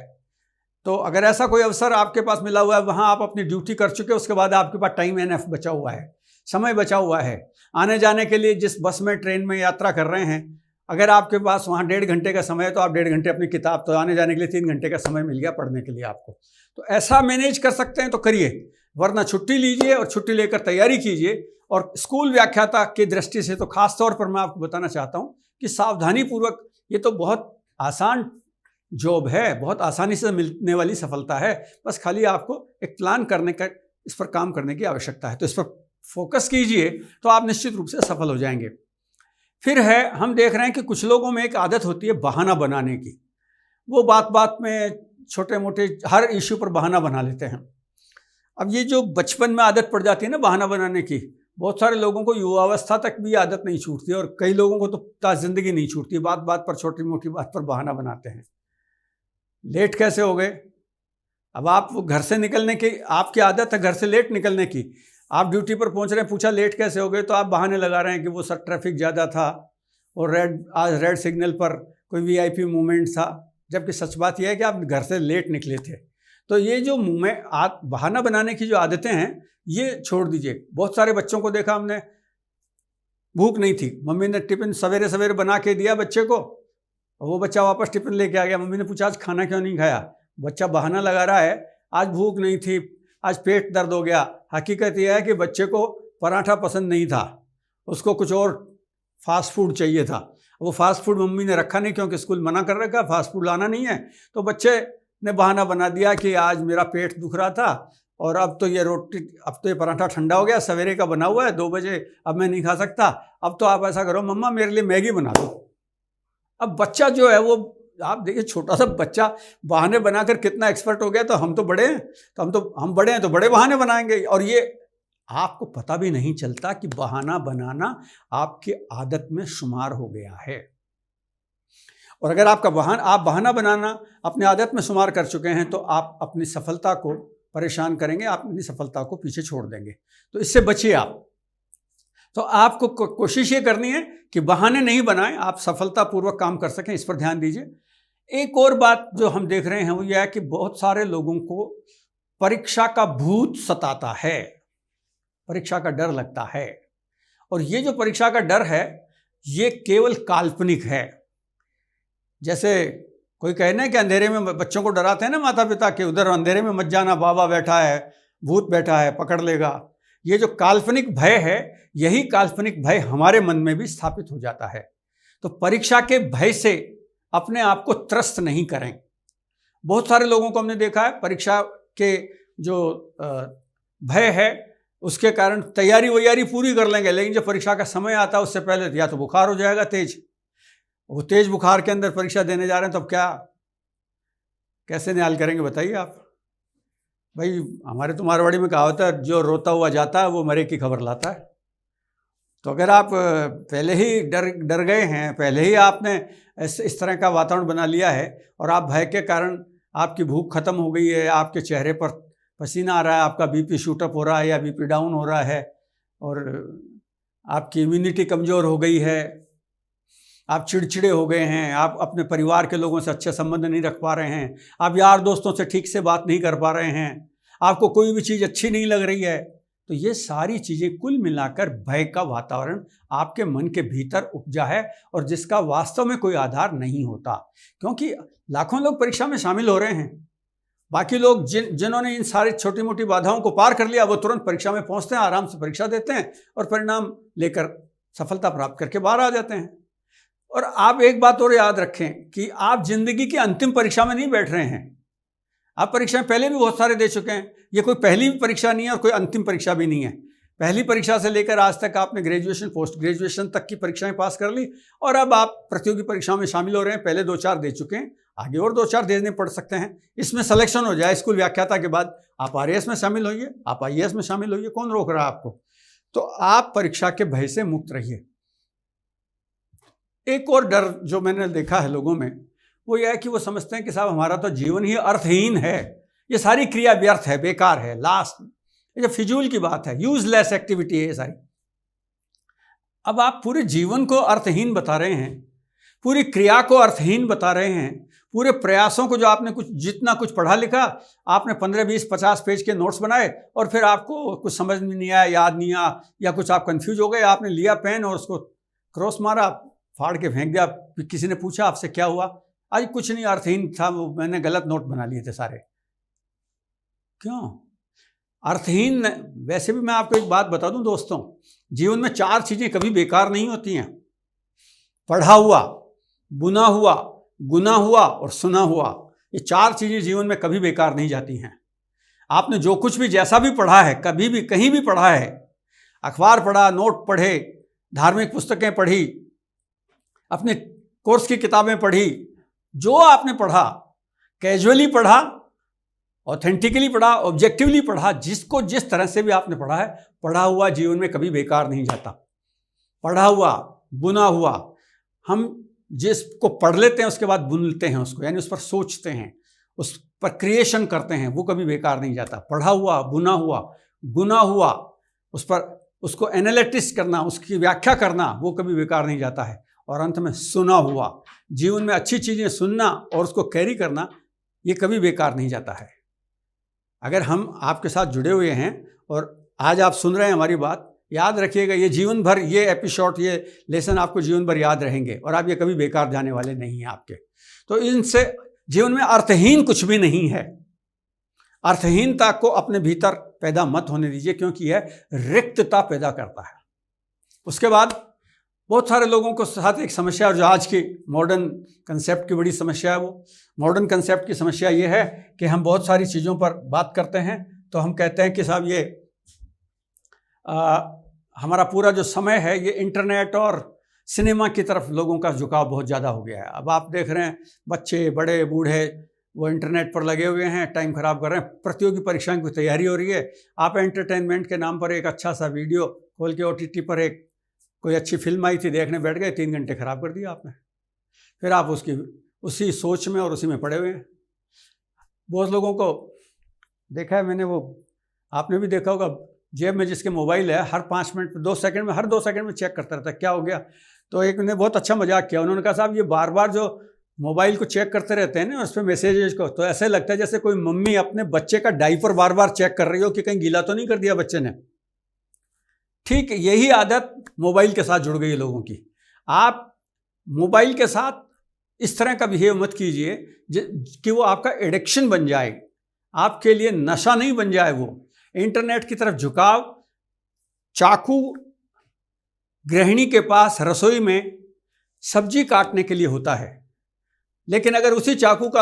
तो अगर ऐसा कोई अवसर आपके पास मिला हुआ है, वहाँ आप अपनी ड्यूटी कर चुके, उसके बाद आपके पास टाइम एनफ बचा हुआ है, समय बचा हुआ है आने जाने के लिए, जिस बस में ट्रेन में यात्रा कर रहे हैं, अगर आपके पास वहाँ 1.5 घंटे का समय है तो आप 1.5 घंटे अपनी किताब, तो आने जाने के लिए 3 घंटे का समय मिल गया पढ़ने के लिए आपको। तो ऐसा मैनेज कर सकते हैं तो करिए, वरना छुट्टी लीजिए और छुट्टी लेकर तैयारी कीजिए। और स्कूल व्याख्याता की दृष्टि से तो खास तौर पर मैं आपको बताना चाहता हूँ कि सावधानी पूर्वक, ये तो बहुत आसान जॉब है, बहुत आसानी से मिलने वाली सफलता है। बस खाली आपको एक प्लान करने का, इस पर काम करने की आवश्यकता है। तो इस पर फोकस कीजिए तो आप निश्चित रूप से सफल हो जाएंगे। फिर है, हम देख रहे हैं कि कुछ लोगों में एक आदत होती है बहाना बनाने की। वो बात बात में, छोटे मोटे हर इश्यू पर बहाना बना लेते हैं। अब ये जो बचपन में आदत पड़ जाती है ना बहाना बनाने की, बहुत सारे लोगों को युवावस्था तक भी आदत नहीं छूटती और कई लोगों को तो पूरी जिंदगी नहीं छूटती। बात बात पर, छोटी मोटी बात पर बहाना बनाते हैं। लेट कैसे हो गए? अब आप वो घर से निकलने की, आपकी आदत है घर से लेट निकलने की, आप ड्यूटी पर पहुंच रहे हैं, पूछा लेट कैसे हो गए, तो आप बहाने लगा रहे हैं कि वो सर ट्रैफिक ज़्यादा था और आज रेड सिग्नल पर कोई वीआईपी मूवमेंट था, जबकि सच बात यह है कि आप घर से लेट निकले थे। तो ये जो मुँह में बहाना बनाने की जो आदतें हैं, ये छोड़ दीजिए। बहुत सारे बच्चों को देखा हमने, भूख नहीं थी, मम्मी ने टिफिन सवेरे सवेरे बना के दिया बच्चे को, वो बच्चा वापस टिफिन लेके आ गया। मम्मी ने पूछा आज खाना क्यों नहीं खाया? बच्चा बहाना लगा रहा है, आज भूख नहीं थी, आज पेट दर्द हो गया। हकीकत यह है कि बच्चे को पराठा पसंद नहीं था, उसको कुछ और फास्ट फूड चाहिए था। वो फास्ट फूड मम्मी ने रखा नहीं क्योंकि स्कूल मना कर रखा, फास्ट फूड लाना नहीं है। तो बच्चे ने बहाना बना दिया कि आज मेरा पेट दुख रहा था और अब तो ये पराठा ठंडा हो गया, सवेरे का बना हुआ है, 2 बजे, अब मैं नहीं खा सकता। अब तो आप ऐसा करो मम्मा, मेरे लिए मैगी बना दो। अब बच्चा जो है वो, आप देखिए छोटा सा बच्चा बहाने बनाकर कितना एक्सपर्ट हो गया। तो हम तो बड़े हैं, तो हम बड़े हैं तो बड़े बहाने बनाएंगे। और ये आपको पता भी नहीं चलता कि बहाना बनाना आपकी आदत में शुमार हो गया है। और अगर आप बहाना बनाना अपनी आदत में शुमार कर चुके हैं तो आप अपनी सफलता को परेशान करेंगे, आप अपनी सफलता को पीछे छोड़ देंगे। तो इससे बचिए आप। तो आपको कोशिश ये करनी है कि बहाने नहीं बनाएं, आप सफलतापूर्वक काम कर सकें, इस पर ध्यान दीजिए। एक और बात जो हम देख रहे हैं वो यह है कि बहुत सारे लोगों को परीक्षा का भूत सताता है, परीक्षा का डर लगता है। और ये जो परीक्षा का डर है ये केवल काल्पनिक है। जैसे कोई कहना है कि अंधेरे में बच्चों को डराते हैं ना माता पिता के, उधर अंधेरे में मत जाना, बाबा बैठा है, भूत बैठा है, पकड़ लेगा। ये जो काल्पनिक भय है, यही काल्पनिक भय हमारे मन में भी स्थापित हो जाता है। तो परीक्षा के भय से अपने आप को त्रस्त नहीं करें। बहुत सारे लोगों को हमने देखा है परीक्षा के जो भय है उसके कारण तैयारी वैयारी पूरी कर लेंगे, लेकिन जब परीक्षा का समय आता है उससे पहले या तो बुखार हो जाएगा तेज, वो तेज बुखार के अंदर परीक्षा देने जा रहे हैं, तब क्या कैसे निकाल करेंगे बताइए आप। भाई हमारे तो मारवाड़ी में कहावत है, जो रोता हुआ जाता है वो मरे की खबर लाता है। तो अगर आप पहले ही डर गए हैं, पहले ही आपने इस तरह का वातावरण बना लिया है और आप भय के कारण आपकी भूख खत्म हो गई है, आपके चेहरे पर पसीना आ रहा है, आपका बीपी शूटअप हो रहा है या बीपी डाउन हो रहा है, और आपकी इम्यूनिटी कमज़ोर हो गई है, आप चिड़चिड़े हो गए हैं, आप अपने परिवार के लोगों से अच्छे संबंध नहीं रख पा रहे हैं, आप यार दोस्तों से ठीक से बात नहीं कर पा रहे हैं, आपको कोई भी चीज़ अच्छी नहीं लग रही है, तो ये सारी चीज़ें कुल मिलाकर भय का वातावरण आपके मन के भीतर उपजा है, और जिसका वास्तव में कोई आधार नहीं होता। क्योंकि लाखों लोग परीक्षा में शामिल हो रहे हैं, बाकी लोग जिन्होंने इन सारी छोटी मोटी बाधाओं को पार कर लिया, वो तुरंत परीक्षा में पहुंचते हैं, आराम से परीक्षा देते हैं और परिणाम लेकर सफलता प्राप्त करके बाहर आ जाते हैं। और आप एक बात और याद रखें कि आप जिंदगी की अंतिम परीक्षा में नहीं बैठ रहे हैं। आप परीक्षाएं पहले भी बहुत सारे दे चुके हैं, ये कोई पहली परीक्षा नहीं है और कोई अंतिम परीक्षा भी नहीं है। पहली परीक्षा से लेकर आज तक आपने ग्रेजुएशन, पोस्ट ग्रेजुएशन तक की परीक्षाएं पास कर ली, और अब आप प्रतियोगी परीक्षाओं में शामिल हो रहे हैं। पहले 2-4 दे चुके हैं, आगे और 2-4 देने पड़ सकते हैं। इसमें सिलेक्शन हो जाए स्कूल व्याख्याता के बाद, आप आरएएस में शामिल होइए, आप आईएएस में शामिल होइए, कौन रोक रहा है आपको? तो आप परीक्षा के भय से मुक्त रहिए। एक और डर जो मैंने देखा है लोगों में, वो यह है कि वो समझते हैं कि साहब हमारा तो जीवन ही अर्थहीन है, ये सारी क्रिया व्यर्थ है, बेकार है, लास्ट, ये फिजूल की बात है, यूजलेस एक्टिविटी है ये सारी। अब आप पूरे जीवन को अर्थहीन बता रहे हैं, पूरी क्रिया को अर्थहीन बता रहे हैं, पूरे प्रयासों को, जो आपने कुछ जितना कुछ पढ़ा लिखा, आपने 15, 20, 50 पेज के नोट्स बनाए और फिर आपको कुछ समझ में नहीं आया, याद नहीं आया, या कुछ आप कंफ्यूज हो गए, आपने लिया पेन और उसको क्रॉस मारा, फाड़ के फेंक दिया, किसी ने पूछा आपसे क्या हुआ, आज कुछ नहीं, अर्थहीन था, वो मैंने गलत नोट बना लिए थे सारे। क्यों अर्थहीन? वैसे भी मैं आपको एक बात बता दूं दोस्तों, जीवन में 4 चीजें कभी बेकार नहीं होती हैं: पढ़ा हुआ, बुना हुआ, गुना हुआ और सुना हुआ। ये 4 चीजें जीवन में कभी बेकार नहीं जाती हैं। आपने जो कुछ भी जैसा भी पढ़ा है, कभी भी कहीं भी पढ़ा है, अखबार पढ़ा, नोट पढ़े, धार्मिक पुस्तकें पढ़ी, अपने कोर्स की किताबें पढ़ी, जो आपने पढ़ा, कैजुअली पढ़ा, ऑथेंटिकली पढ़ा, ऑब्जेक्टिवली पढ़ा, जिसको जिस तरह से भी आपने पढ़ा है, पढ़ा हुआ जीवन में कभी बेकार नहीं जाता। पढ़ा हुआ, बुना हुआ, हम जिसको पढ़ लेते हैं उसके बाद बुनते हैं उसको, यानी उस पर सोचते हैं, उस पर क्रिएशन करते हैं, वो कभी बेकार नहीं जाता। पढ़ा हुआ, बुना हुआ, गुना हुआ, उस पर उसको एनालिटिक्स करना, उसकी व्याख्या करना, वो कभी बेकार नहीं जाता है। और अंत में सुना हुआ, जीवन में अच्छी चीज़ें सुनना और उसको कैरी करना, ये कभी बेकार नहीं जाता है। अगर हम आपके साथ जुड़े हुए हैं और आज आप सुन रहे हैं हमारी बात, याद रखिएगा, ये जीवन भर, ये एपिसोड, ये लेसन आपको जीवन भर याद रहेंगे और आप ये कभी बेकार जाने वाले नहीं हैं आपके। तो इनसे जीवन में अर्थहीन कुछ भी नहीं है। अर्थहीनता को अपने भीतर पैदा मत होने दीजिए, क्योंकि यह रिक्तता पैदा करता है। उसके बाद बहुत सारे लोगों को साथ एक समस्या, और जो आज की मॉडर्न कंसेप्ट की बड़ी समस्या है, वो मॉडर्न कंसेप्ट की समस्या ये है कि हम बहुत सारी चीज़ों पर बात करते हैं, तो हम कहते हैं कि साहब ये हमारा पूरा जो समय है ये इंटरनेट और सिनेमा की तरफ लोगों का झुकाव बहुत ज़्यादा हो गया है। अब आप देख रहे हैं बच्चे, बड़े, बूढ़े, वो इंटरनेट पर लगे हुए हैं, टाइम ख़राब कर रहे हैं। प्रतियोगी परीक्षाओं की तैयारी हो रही है, आप एंटरटेनमेंट के नाम पर एक अच्छा सा वीडियो खोल के OTT पर एक कोई अच्छी फिल्म आई थी, देखने बैठ गए, 3 घंटे ख़राब कर दिया आपने। फिर आप उसी सोच में और उसी में पड़े हुए हैं। बहुत लोगों को देखा है मैंने, वो आपने भी देखा होगा, जेब में जिसके मोबाइल है, हर 5 मिनट, 2 सेकंड में, हर 2 सेकंड में चेक करता रहता है क्या हो गया। तो एक ने बहुत अच्छा मजाक किया, उन्होंने कहा साहब ये बार बार जो मोबाइल को चेक करते रहते हैं ना, उस पर मैसेजेस को, तो ऐसे लगता है जैसे कोई मम्मी अपने बच्चे का डायपर बार बार चेक कर रही हो कि कहीं गीला तो नहीं कर दिया बच्चे ने। ठीक यही आदत मोबाइल के साथ जुड़ गई है लोगों की। आप मोबाइल के साथ इस तरह का बिहेव मत कीजिए कि वो आपका एडिक्शन बन जाए, आपके लिए नशा नहीं बन जाए। वो इंटरनेट की तरफ झुकाव, चाकू गृहिणी के पास रसोई में सब्जी काटने के लिए होता है, लेकिन अगर उसी चाकू का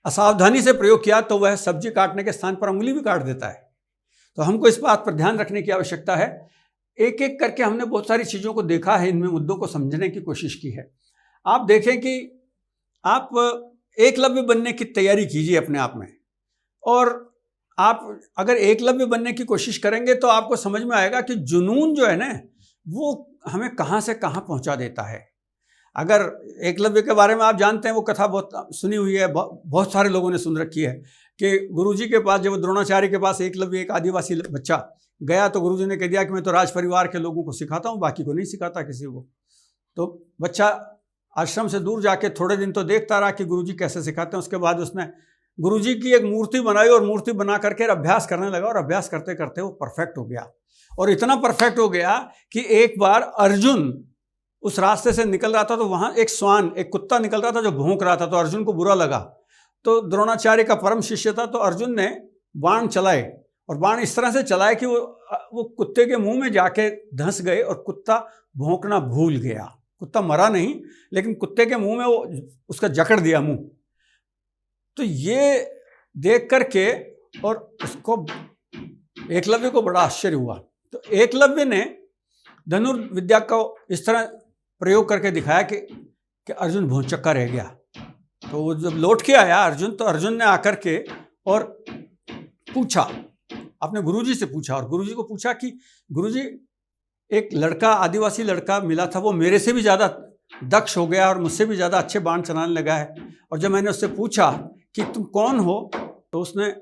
असावधानी से प्रयोग किया तो वह सब्जी काटने के स्थान पर उंगली भी काट देता है। तो हमको इस बात पर ध्यान रखने की आवश्यकता है। एक एक करके हमने बहुत सारी चीज़ों को देखा है, इनमें मुद्दों को समझने की कोशिश की है। आप देखें कि आप एकलव्य बनने की तैयारी कीजिए अपने आप में, और आप अगर एकलव्य बनने की कोशिश करेंगे तो आपको समझ में आएगा कि जुनून जो है ना, वो हमें कहाँ से कहाँ पहुँचा देता है। अगर एकलव्य के बारे में आप जानते हैं, वो कथा बहुत सुनी हुई है, बहुत सारे लोगों ने सुन रखी है कि गुरुजी के पास, जब द्रोणाचार्य के पास एकलव्य एक आदिवासी बच्चा गया तो गुरुजी ने कह दिया कि मैं तो राज परिवार के लोगों को सिखाता हूँ, बाकी को नहीं सिखाता किसी को। तो बच्चा आश्रम से दूर जाके थोड़े दिन तो देखता रहा कि गुरुजी कैसे सिखाते हैं। उसके बाद उसने गुरुजी की एक मूर्ति बनाई और मूर्ति बना करके अभ्यास करने लगा, और अभ्यास करते करते वो परफेक्ट हो गया। और इतना परफेक्ट हो गया कि एक बार अर्जुन उस रास्ते से निकल रहा था तो वहां एक श्वान, एक कुत्ता निकल रहा था जो भौंक रहा था, तो अर्जुन को बुरा लगा। तो द्रोणाचार्य का परम शिष्य था, तो अर्जुन ने बाण चलाए, और बाण इस तरह से चलाए कि वो कुत्ते के मुंह में जाके धंस गए और कुत्ता भौंकना भूल गया। कुत्ता मरा नहीं, लेकिन कुत्ते के मुंह में वो उसका जकड़ दिया मुंह। तो ये देख करके और उसको एकलव्य को बड़ा आश्चर्य हुआ। तो एकलव्य ने धनुर्विद्या को इस तरह प्रयोग करके दिखाया कि अर्जुन भौंचक्का रह गया। तो वो जब लौट के आया अर्जुन, तो अर्जुन ने आकर के और पूछा, अपने गुरुजी से पूछा, और गुरुजी को पूछा कि गुरुजी, एक लड़का, आदिवासी लड़का मिला था, वो मेरे से भी ज़्यादा दक्ष हो गया और मुझसे भी ज़्यादा अच्छे बाण चलाने लगा है। और जब मैंने उससे पूछा कि तुम कौन हो, तो उसने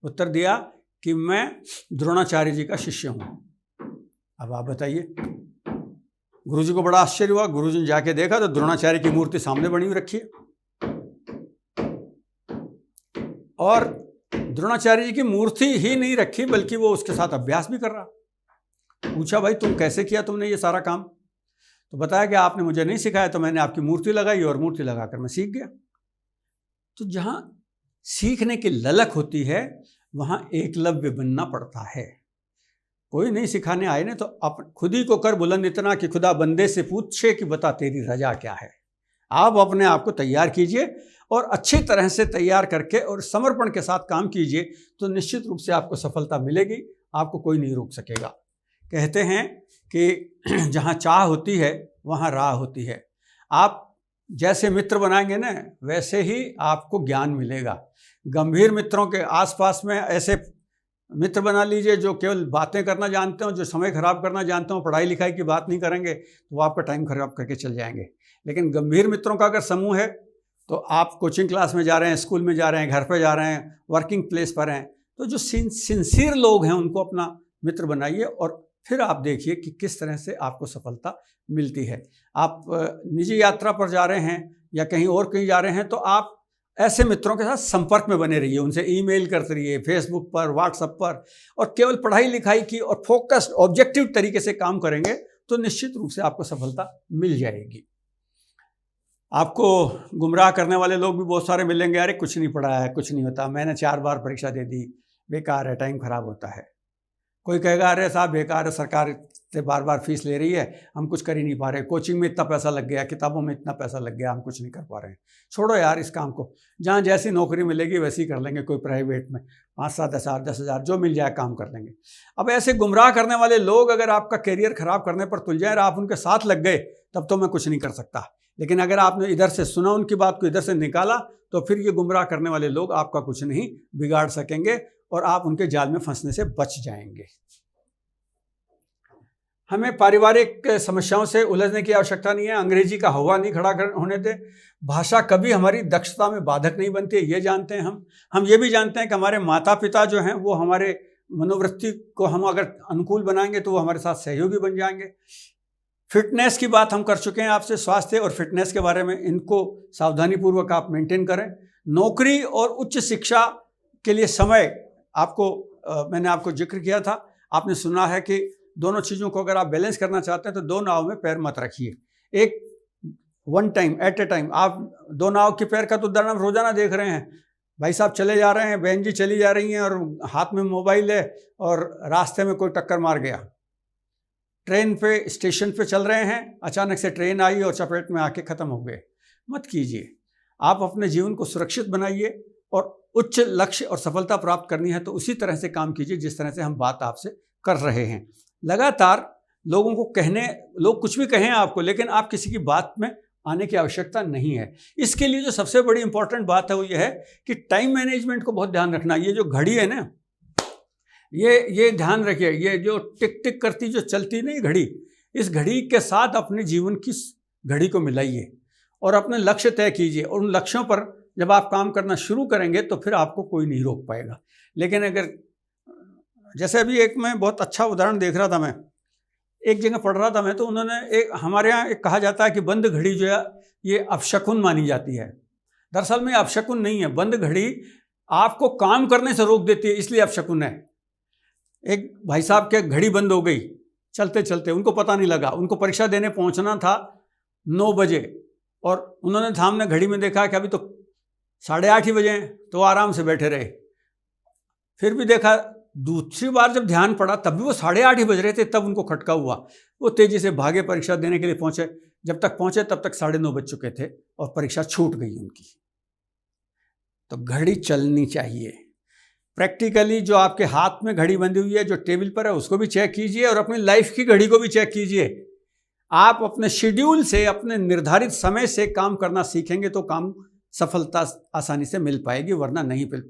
उत्तर दिया कि मैं द्रोणाचार्य जी का शिष्य हूँ। अब आप बताइए। गुरुजी को बड़ा आश्चर्य हुआ। गुरुजी ने जाके देखा तो द्रोणाचार्य की मूर्ति सामने बनी हुई रखी है, और द्रोणाचार्य जी की मूर्ति ही नहीं रखी बल्कि वो उसके साथ अभ्यास भी कर रहा। पूछा, भाई तुम कैसे किया तुमने ये सारा काम? तो बताया कि आपने मुझे नहीं सिखाया, तो मैंने आपकी मूर्ति लगाई और मूर्ति लगाकर मैं सीख गया। तो जहाँ सीखने की ललक होती है वहाँ एकलव्य बनना पड़ता है। कोई नहीं सिखाने आए ने तो खुद ही को कर बुलंद इतना कि खुदा बंदे से पूछे कि बता तेरी रजा क्या है। आप अपने आप को तैयार कीजिए और अच्छी तरह से तैयार करके और समर्पण के साथ काम कीजिए, तो निश्चित रूप से आपको सफलता मिलेगी, आपको कोई नहीं रोक सकेगा। कहते हैं कि जहाँ चाह होती है वहाँ राह होती है। आप जैसे मित्र बनाएंगे ना, वैसे ही आपको ज्ञान मिलेगा। गंभीर मित्रों के आसपास में ऐसे मित्र बना लीजिए जो केवल बातें करना जानते हो, जो समय खराब करना जानते हो, पढ़ाई लिखाई की बात नहीं करेंगे, तो वो आपका टाइम खराब करके चल जाएंगे। लेकिन गंभीर मित्रों का अगर समूह है, तो आप कोचिंग क्लास में जा रहे हैं, स्कूल में जा रहे हैं, घर पे जा रहे हैं, वर्किंग प्लेस पर हैं, तो जो सिंसियर लोग हैं उनको अपना मित्र बनाइए, और फिर आप देखिए कि किस तरह से आपको सफलता मिलती है। आप निजी यात्रा पर जा रहे हैं या कहीं और कहीं जा रहे हैं, तो आप ऐसे मित्रों के साथ संपर्क में बने रहिए, उनसे ईमेल करते रहिए, फेसबुक पर, व्हाट्सएप पर, और केवल पढ़ाई लिखाई की और फोकस्ड ऑब्जेक्टिव तरीके से काम करेंगे तो निश्चित रूप से आपको सफलता मिल जाएगी। आपको गुमराह करने वाले लोग भी बहुत सारे मिलेंगे। अरे कुछ नहीं पढ़ा है, कुछ नहीं होता, मैंने 4 बार परीक्षा दे दी, बेकार है, टाइम खराब होता है। कोई कहेगा अरे साहब बेकार है, सरकार से बार बार फीस ले रही है, हम कुछ कर ही नहीं पा रहे, कोचिंग में इतना पैसा लग गया, किताबों में इतना पैसा लग गया, हम कुछ नहीं कर पा रहे हैं। छोड़ो यार इस काम को, जहाँ जैसी नौकरी मिलेगी वैसी कर लेंगे, कोई प्राइवेट में 5-7 हज़ार 10 हज़ार जो मिल जाए काम कर लेंगे। अब ऐसे गुमराह करने वाले लोग अगर आपका करियर खराब करने पर तुल जाए और आप उनके साथ लग गए, तब तो मैं कुछ नहीं कर सकता। लेकिन अगर आपने इधर से सुना उनकी बात को, इधर से निकाला, तो फिर ये गुमराह करने वाले लोग आपका कुछ नहीं बिगाड़ सकेंगे और आप उनके जाल में फंसने से बच जाएंगे। हमें पारिवारिक समस्याओं से उलझने की आवश्यकता नहीं है। अंग्रेजी का हवा नहीं खड़ा होने दे। भाषा कभी हमारी दक्षता में बाधक नहीं बनती है, ये जानते हैं हम ये भी जानते हैं कि हमारे माता पिता जो हैं वो हमारे मनोवृत्ति को हम अगर अनुकूल बनाएंगे तो वो हमारे साथ सहयोगी बन जाएंगे। फिटनेस की बात हम कर चुके हैं आपसे, स्वास्थ्य और फिटनेस के बारे में, इनको सावधानीपूर्वक आप मेंटेन करें। नौकरी और उच्च शिक्षा के लिए समय आपको मैंने आपको जिक्र किया था, आपने सुना है कि दोनों चीज़ों को अगर आप बैलेंस करना चाहते हैं तो 2 नाव में पैर मत रखिए। एक one time at a time. आप 2 नाव के पैर का तो उदाहरण हम रोजाना देख रहे हैं। भाई साहब चले जा रहे हैं, बहन जी चली जा रही हैं और हाथ में मोबाइल है और रास्ते में कोई टक्कर मार गया। ट्रेन पे स्टेशन पे चल रहे हैं, अचानक से ट्रेन आई और चपेट में आके ख़त्म हो गए। मत कीजिए। आप अपने जीवन को सुरक्षित बनाइए और उच्च लक्ष्य और सफलता प्राप्त करनी है तो उसी तरह से काम कीजिए जिस तरह से हम बात आपसे कर रहे हैं। लगातार लोगों को लोग कुछ भी कहें आपको, लेकिन आप किसी की बात में आने की आवश्यकता नहीं है। इसके लिए जो सबसे बड़ी इंपॉर्टेंट बात है वो ये है कि टाइम मैनेजमेंट को बहुत ध्यान रखना। ये जो घड़ी है ना, ये ध्यान रखिए, ये जो टिक टिक करती जो चलती नहीं घड़ी, इस घड़ी के साथ अपने जीवन की घड़ी को मिलाइए और अपने लक्ष्य तय कीजिए और उन लक्ष्यों पर जब आप काम करना शुरू करेंगे तो फिर आपको कोई नहीं रोक पाएगा। लेकिन अगर जैसे अभी एक मैं बहुत अच्छा उदाहरण देख रहा था, मैं एक जगह पढ़ रहा था मैं, तो उन्होंने एक हमारे यहाँ एक कहा जाता है कि बंद घड़ी जो है ये अपशकुन मानी जाती है। दरअसल में अपशकुन नहीं है, बंद घड़ी आपको काम करने से रोक देती है, इसलिए अपशकुन है। एक भाई साहब के घड़ी बंद हो गई चलते चलते, उनको पता नहीं लगा, उनको परीक्षा देने पहुंचना था 9 बजे और उन्होंने सामने घड़ी में देखा कि अभी तो 8:30 ही बजे हैं, तो आराम से बैठे रहे। फिर भी देखा, दूसरी बार जब ध्यान पड़ा तब भी वो 8:30 ही बज रहे थे, तब उनको खटका हुआ। वो तेजी से भागे, परीक्षा देने के लिए पहुंचे। जब तक पहुंचे तब तक 9:30 बज चुके थे और परीक्षा छूट गई उनकी। तो घड़ी चलनी चाहिए। प्रैक्टिकली जो आपके हाथ में घड़ी बंधी हुई है, जो टेबल पर है, उसको भी चेक कीजिए और अपनी लाइफ की घड़ी को भी चेक कीजिए। आप अपने शेड्यूल से, अपने निर्धारित समय से काम करना सीखेंगे तो काम सफलता आसानी से मिल पाएगी, वरना नहीं मिल।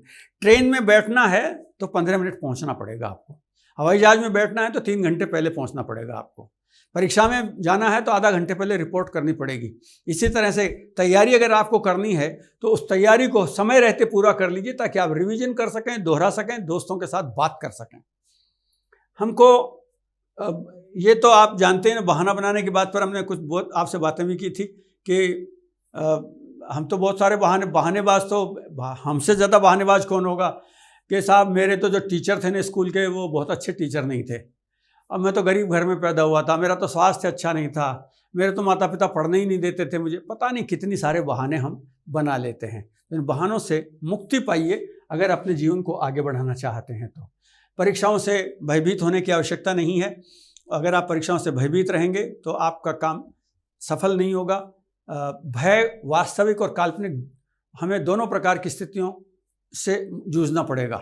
ट्रेन में बैठना है तो 15 मिनट पहुंचना पड़ेगा आपको। हवाई जहाज में बैठना है तो 3 घंटे पहले पहुंचना पड़ेगा आपको। परीक्षा में जाना है तो आधा घंटे पहले रिपोर्ट करनी पड़ेगी। इसी तरह से तैयारी अगर आपको करनी है तो उस तैयारी को समय रहते पूरा कर लीजिए, ताकि आप रिवीजन कर सकें, दोहरा सकें, दोस्तों के साथ बात कर सकें। हमको ये तो आप जानते हैं, बहाना बनाने की बात पर हमने कुछ बहुत आपसे बातें भी की थी कि हम तो बहुत सारे बहानेबाज, तो हमसे ज़्यादा बहानेबाज कौन होगा कि साहब मेरे तो जो टीचर थे ना स्कूल के, वो बहुत अच्छे टीचर नहीं थे। अब मैं तो गरीब घर में पैदा हुआ था, मेरा तो स्वास्थ्य अच्छा नहीं था, मेरे तो माता पिता पढ़ने ही नहीं देते थे मुझे। पता नहीं कितनी सारे बहाने हम बना लेते हैं। इन बहानों से मुक्ति पाइए अगर अपने जीवन को आगे बढ़ाना चाहते हैं तो। परीक्षाओं से भयभीत होने की आवश्यकता नहीं है। अगर आप परीक्षाओं से भयभीत रहेंगे तो आपका काम सफल नहीं होगा। भय वास्तविक और काल्पनिक, हमें दोनों प्रकार की स्थितियों से जूझना पड़ेगा।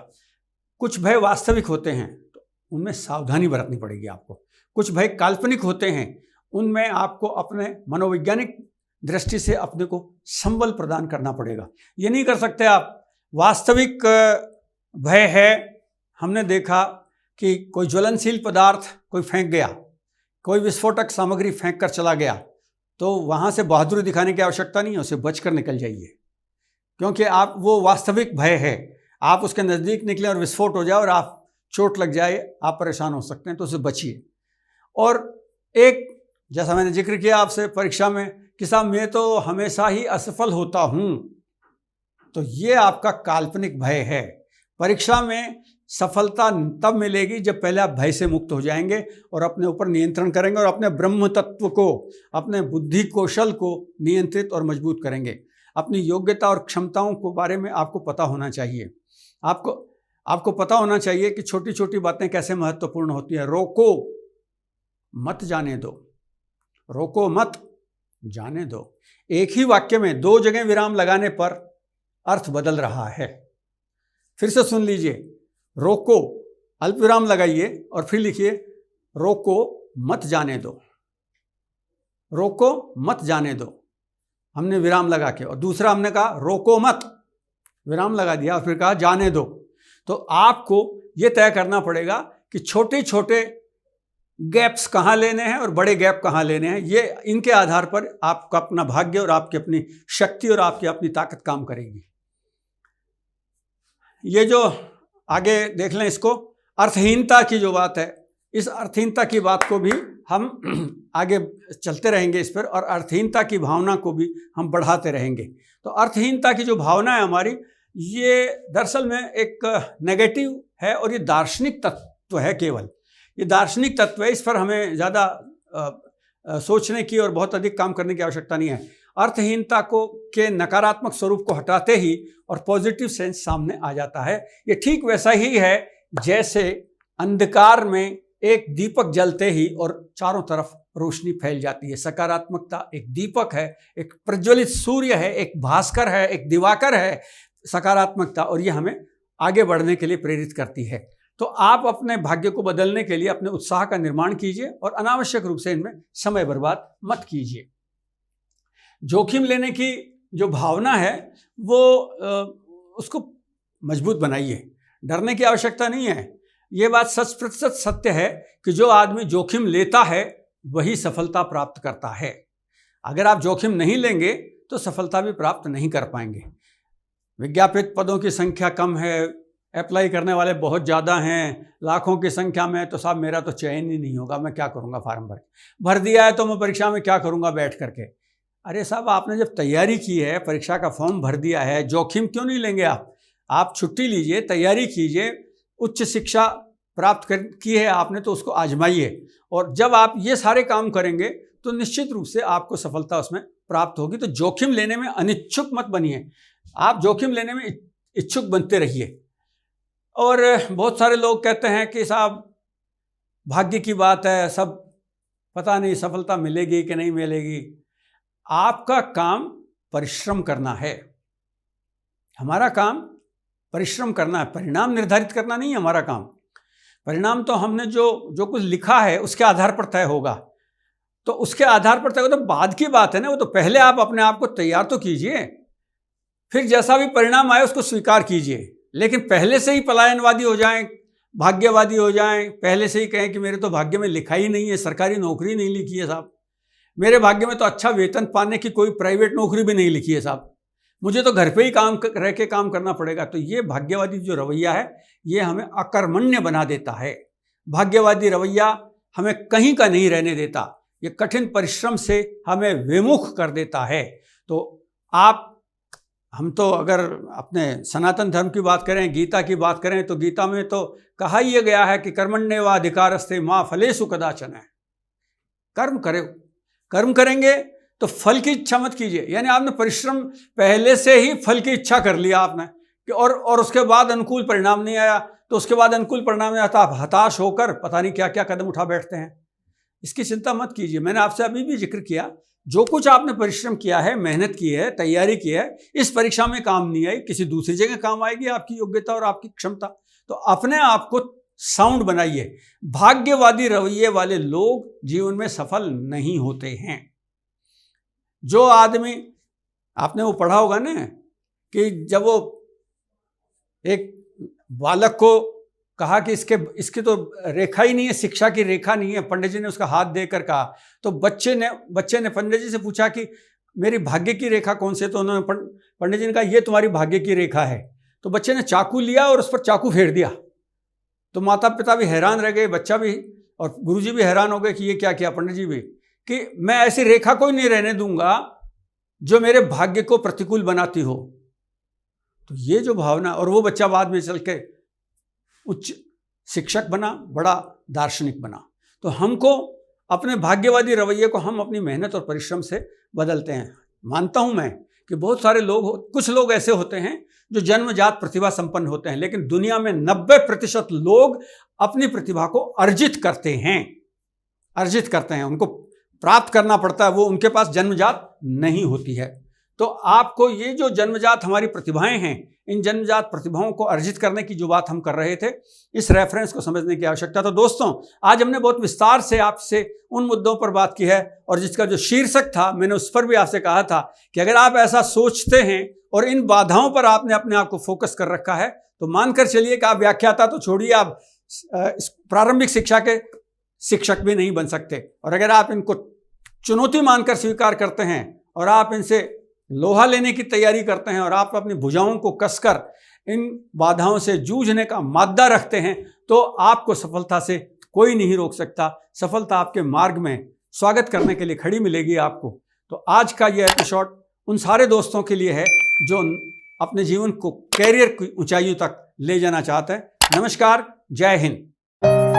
कुछ भय वास्तविक होते हैं तो उनमें सावधानी बरतनी पड़ेगी आपको। कुछ भय काल्पनिक होते हैं, उनमें आपको अपने मनोवैज्ञानिक दृष्टि से अपने को संबल प्रदान करना पड़ेगा। ये नहीं कर सकते आप, वास्तविक भय है, हमने देखा कि कोई ज्वलनशील पदार्थ कोई फेंक गया, कोई विस्फोटक सामग्री फेंक कर चला गया, तो वहाँ से बहादुरी दिखाने की आवश्यकता नहीं है, उसे बचकर निकल जाइए, क्योंकि आप वो वास्तविक भय है। आप उसके नज़दीक निकले और विस्फोट हो जाए और आप चोट लग जाए, आप परेशान हो सकते हैं, तो उससे बचिए। और एक, जैसा मैंने जिक्र किया आपसे परीक्षा में कि साहब मैं तो हमेशा ही असफल होता हूँ, तो ये आपका काल्पनिक भय है। परीक्षा में सफलता तब मिलेगी जब पहले आप भय से मुक्त हो जाएंगे और अपने ऊपर नियंत्रण करेंगे और अपने ब्रह्म तत्व को, अपने बुद्धि कौशल को नियंत्रित और मजबूत करेंगे। अपनी योग्यता और क्षमताओं के बारे में आपको पता होना चाहिए। आपको पता होना चाहिए कि छोटी छोटी बातें कैसे महत्वपूर्ण होती हैं। रोको मत जाने दो, रोको मत जाने दो। एक ही वाक्य में 2 जगह विराम लगाने पर अर्थ बदल रहा है। फिर से सुन लीजिए, रोको, अल्प विराम लगाइए और फिर लिखिए रोको मत जाने दो, रोको मत जाने दो। हमने विराम लगा के, और दूसरा हमने कहा रोको मत, विराम लगा दिया और फिर कहा जाने दो। तो आपको ये तय करना पड़ेगा कि छोटे छोटे गैप्स कहाँ लेने हैं और बड़े गैप कहाँ लेने हैं। ये इनके आधार पर आपका अपना भाग्य और आपकी अपनी शक्ति और आपकी अपनी ताकत काम करेगी। ये जो आगे देख लें, इसको अर्थहीनता की जो बात है, इस अर्थहीनता की बात को भी हम आगे चलते रहेंगे इस पर, और अर्थहीनता की भावना को भी हम बढ़ाते रहेंगे। तो अर्थहीनता की जो भावना है हमारी, ये दरअसल में एक नेगेटिव है और ये दार्शनिक तत्व है। केवल ये दार्शनिक तत्व है, इस पर हमें ज़्यादा सोचने की और बहुत अधिक काम करने की आवश्यकता नहीं है। अर्थहीनता को के नकारात्मक स्वरूप को हटाते ही और पॉजिटिव सेंस सामने आ जाता है। ये ठीक वैसा ही है जैसे अंधकार में एक दीपक जलते ही और चारों तरफ रोशनी फैल जाती है। सकारात्मकता एक दीपक है, एक प्रज्वलित सूर्य है, एक भास्कर है, एक दिवाकर है सकारात्मकता, और ये हमें आगे बढ़ने के लिए प्रेरित करती है। तो आप अपने भाग्य को बदलने के लिए अपने उत्साह का निर्माण कीजिए और अनावश्यक रूप से इनमें समय बर्बाद मत कीजिए। जोखिम लेने की जो भावना है वो उसको मजबूत बनाइए। डरने की आवश्यकता नहीं है। ये बात 100% सत्य है कि जो आदमी जोखिम लेता है वही सफलता प्राप्त करता है। अगर आप जोखिम नहीं लेंगे तो सफलता भी प्राप्त नहीं कर पाएंगे। विज्ञापित पदों की संख्या कम है, अप्लाई करने वाले बहुत ज़्यादा हैं, लाखों की संख्या में, तो साहब मेरा तो चयन ही नहीं होगा, मैं क्या करूँगा, फार्म भर दिया है तो मैं परीक्षा में क्या करूँगा बैठ करके। अरे साहब, आपने जब तैयारी की है, परीक्षा का फॉर्म भर दिया है, जोखिम क्यों नहीं लेंगे आप छुट्टी लीजिए, तैयारी कीजिए, उच्च शिक्षा प्राप्त की है आपने तो उसको आजमाइए, और जब आप ये सारे काम करेंगे तो निश्चित रूप से आपको सफलता उसमें प्राप्त होगी। तो जोखिम लेने में अनिच्छुक मत बनिए, आप जोखिम लेने में इच्छुक बनते रहिए। और बहुत सारे लोग कहते हैं कि साहब भाग्य की बात है, सब पता नहीं सफलता मिलेगी कि नहीं मिलेगी। आपका काम परिश्रम करना है, हमारा काम परिश्रम करना है, परिणाम निर्धारित करना नहीं है हमारा काम। परिणाम तो हमने जो कुछ लिखा है उसके आधार पर तय होगा, तो उसके आधार पर तय होगा तो बाद की बात है ना, वो तो पहले आप अपने आप को तैयार तो कीजिए, फिर जैसा भी परिणाम आए उसको स्वीकार कीजिए। लेकिन पहले से ही पलायनवादी हो जाएं, भाग्यवादी हो जाएं, पहले से ही कहें कि मेरे तो भाग्य में लिखा ही नहीं है, सरकारी नौकरी नहीं लिखी है साहब, मेरे भाग्य में तो अच्छा वेतन पाने की कोई प्राइवेट नौकरी भी नहीं लिखी है साहब, मुझे तो घर पे ही रह के काम करना पड़ेगा। तो ये भाग्यवादी जो रवैया है ये हमें अकर्मण्य बना देता है। भाग्यवादी रवैया हमें कहीं का नहीं रहने देता, ये कठिन परिश्रम से हमें विमुख कर देता है। तो हम तो अगर अपने सनातन धर्म की बात करें, गीता की बात करें, तो गीता में तो कहा ही गया है कि कर्मण्येवाधिकारस्ते मा फलेषु कदाचन है। कर्म करेंगे तो फल की इच्छा मत कीजिए, यानी आपने परिश्रम पहले से ही फल की इच्छा कर लिया आपने कि और उसके बाद अनुकूल परिणाम नहीं आया, तो उसके बाद अनुकूल परिणाम नहीं आता, आप हताश होकर पता नहीं क्या क्या कदम उठा बैठते हैं। इसकी चिंता मत कीजिए। मैंने आपसे अभी भी जिक्र किया, जो कुछ आपने परिश्रम किया है, मेहनत की है, तैयारी की है, इस परीक्षा में काम नहीं आई, किसी दूसरी जगह काम आएगी आपकी योग्यता और आपकी क्षमता। तो अपने आप को साउंड बनाइए। भाग्यवादी रवैये वाले लोग जीवन में सफल नहीं होते हैं। जो आदमी, आपने वो पढ़ा होगा ना कि जब वो एक बालक को कहा कि इसकी तो रेखा ही नहीं है, शिक्षा की रेखा नहीं है, पंडित जी ने उसका हाथ देकर कहा, तो बच्चे ने पंडित जी से पूछा कि मेरी भाग्य की रेखा कौन सी है, तो उन्होंने पंडित जी ने कहा ये तुम्हारी भाग्य की रेखा है। तो बच्चे ने चाकू लिया और उस पर चाकू फेर दिया। तो माता पिता भी हैरान रह गए, बच्चा भी, और गुरुजी भी हैरान हो गए कि ये क्या किया, पंडित जी भी, कि मैं ऐसी रेखा कोई नहीं रहने दूंगा जो मेरे भाग्य को प्रतिकूल बनाती हो। तो ये जो भावना, और वो बच्चा बाद में चल के उच्च शिक्षक बना, बड़ा दार्शनिक बना। तो हमको अपने भाग्यवादी रवैये को हम अपनी मेहनत और परिश्रम से बदलते हैं। मानता हूं मैं कि बहुत सारे लोग, कुछ लोग ऐसे होते हैं जो जन्मजात प्रतिभा संपन्न होते हैं, लेकिन दुनिया में 90% लोग अपनी प्रतिभा को अर्जित करते हैं, उनको प्राप्त करना पड़ता है, वो उनके पास जन्मजात नहीं होती है। तो आपको ये जो जन्मजात हमारी प्रतिभाएं हैं, इन जन्मजात प्रतिभाओं को अर्जित करने की जो बात हम कर रहे थे, इस रेफरेंस को समझने की आवश्यकता। तो दोस्तों, आज हमने बहुत विस्तार से आपसे उन मुद्दों पर बात की है, और जिसका जो शीर्षक था मैंने उस पर भी आपसे कहा था कि अगर आप ऐसा सोचते हैं और इन बाधाओं पर आपने अपने आप को फोकस कर रखा है, तो मानकर चलिए कि आप व्याख्याता तो छोड़िए, आप प्रारंभिक शिक्षा के शिक्षक भी नहीं बन सकते। और अगर आप इनको चुनौती मानकर स्वीकार करते हैं और आप इनसे लोहा लेने की तैयारी करते हैं और आप अपनी भुजाओं को कसकर इन बाधाओं से जूझने का मादा रखते हैं, तो आपको सफलता से कोई नहीं रोक सकता। सफलता आपके मार्ग में स्वागत करने के लिए खड़ी मिलेगी आपको। तो आज का यह एपिसोड उन सारे दोस्तों के लिए है जो अपने जीवन को कैरियर की ऊंचाइयों तक ले जाना चाहते हैं। नमस्कार, जय हिंद।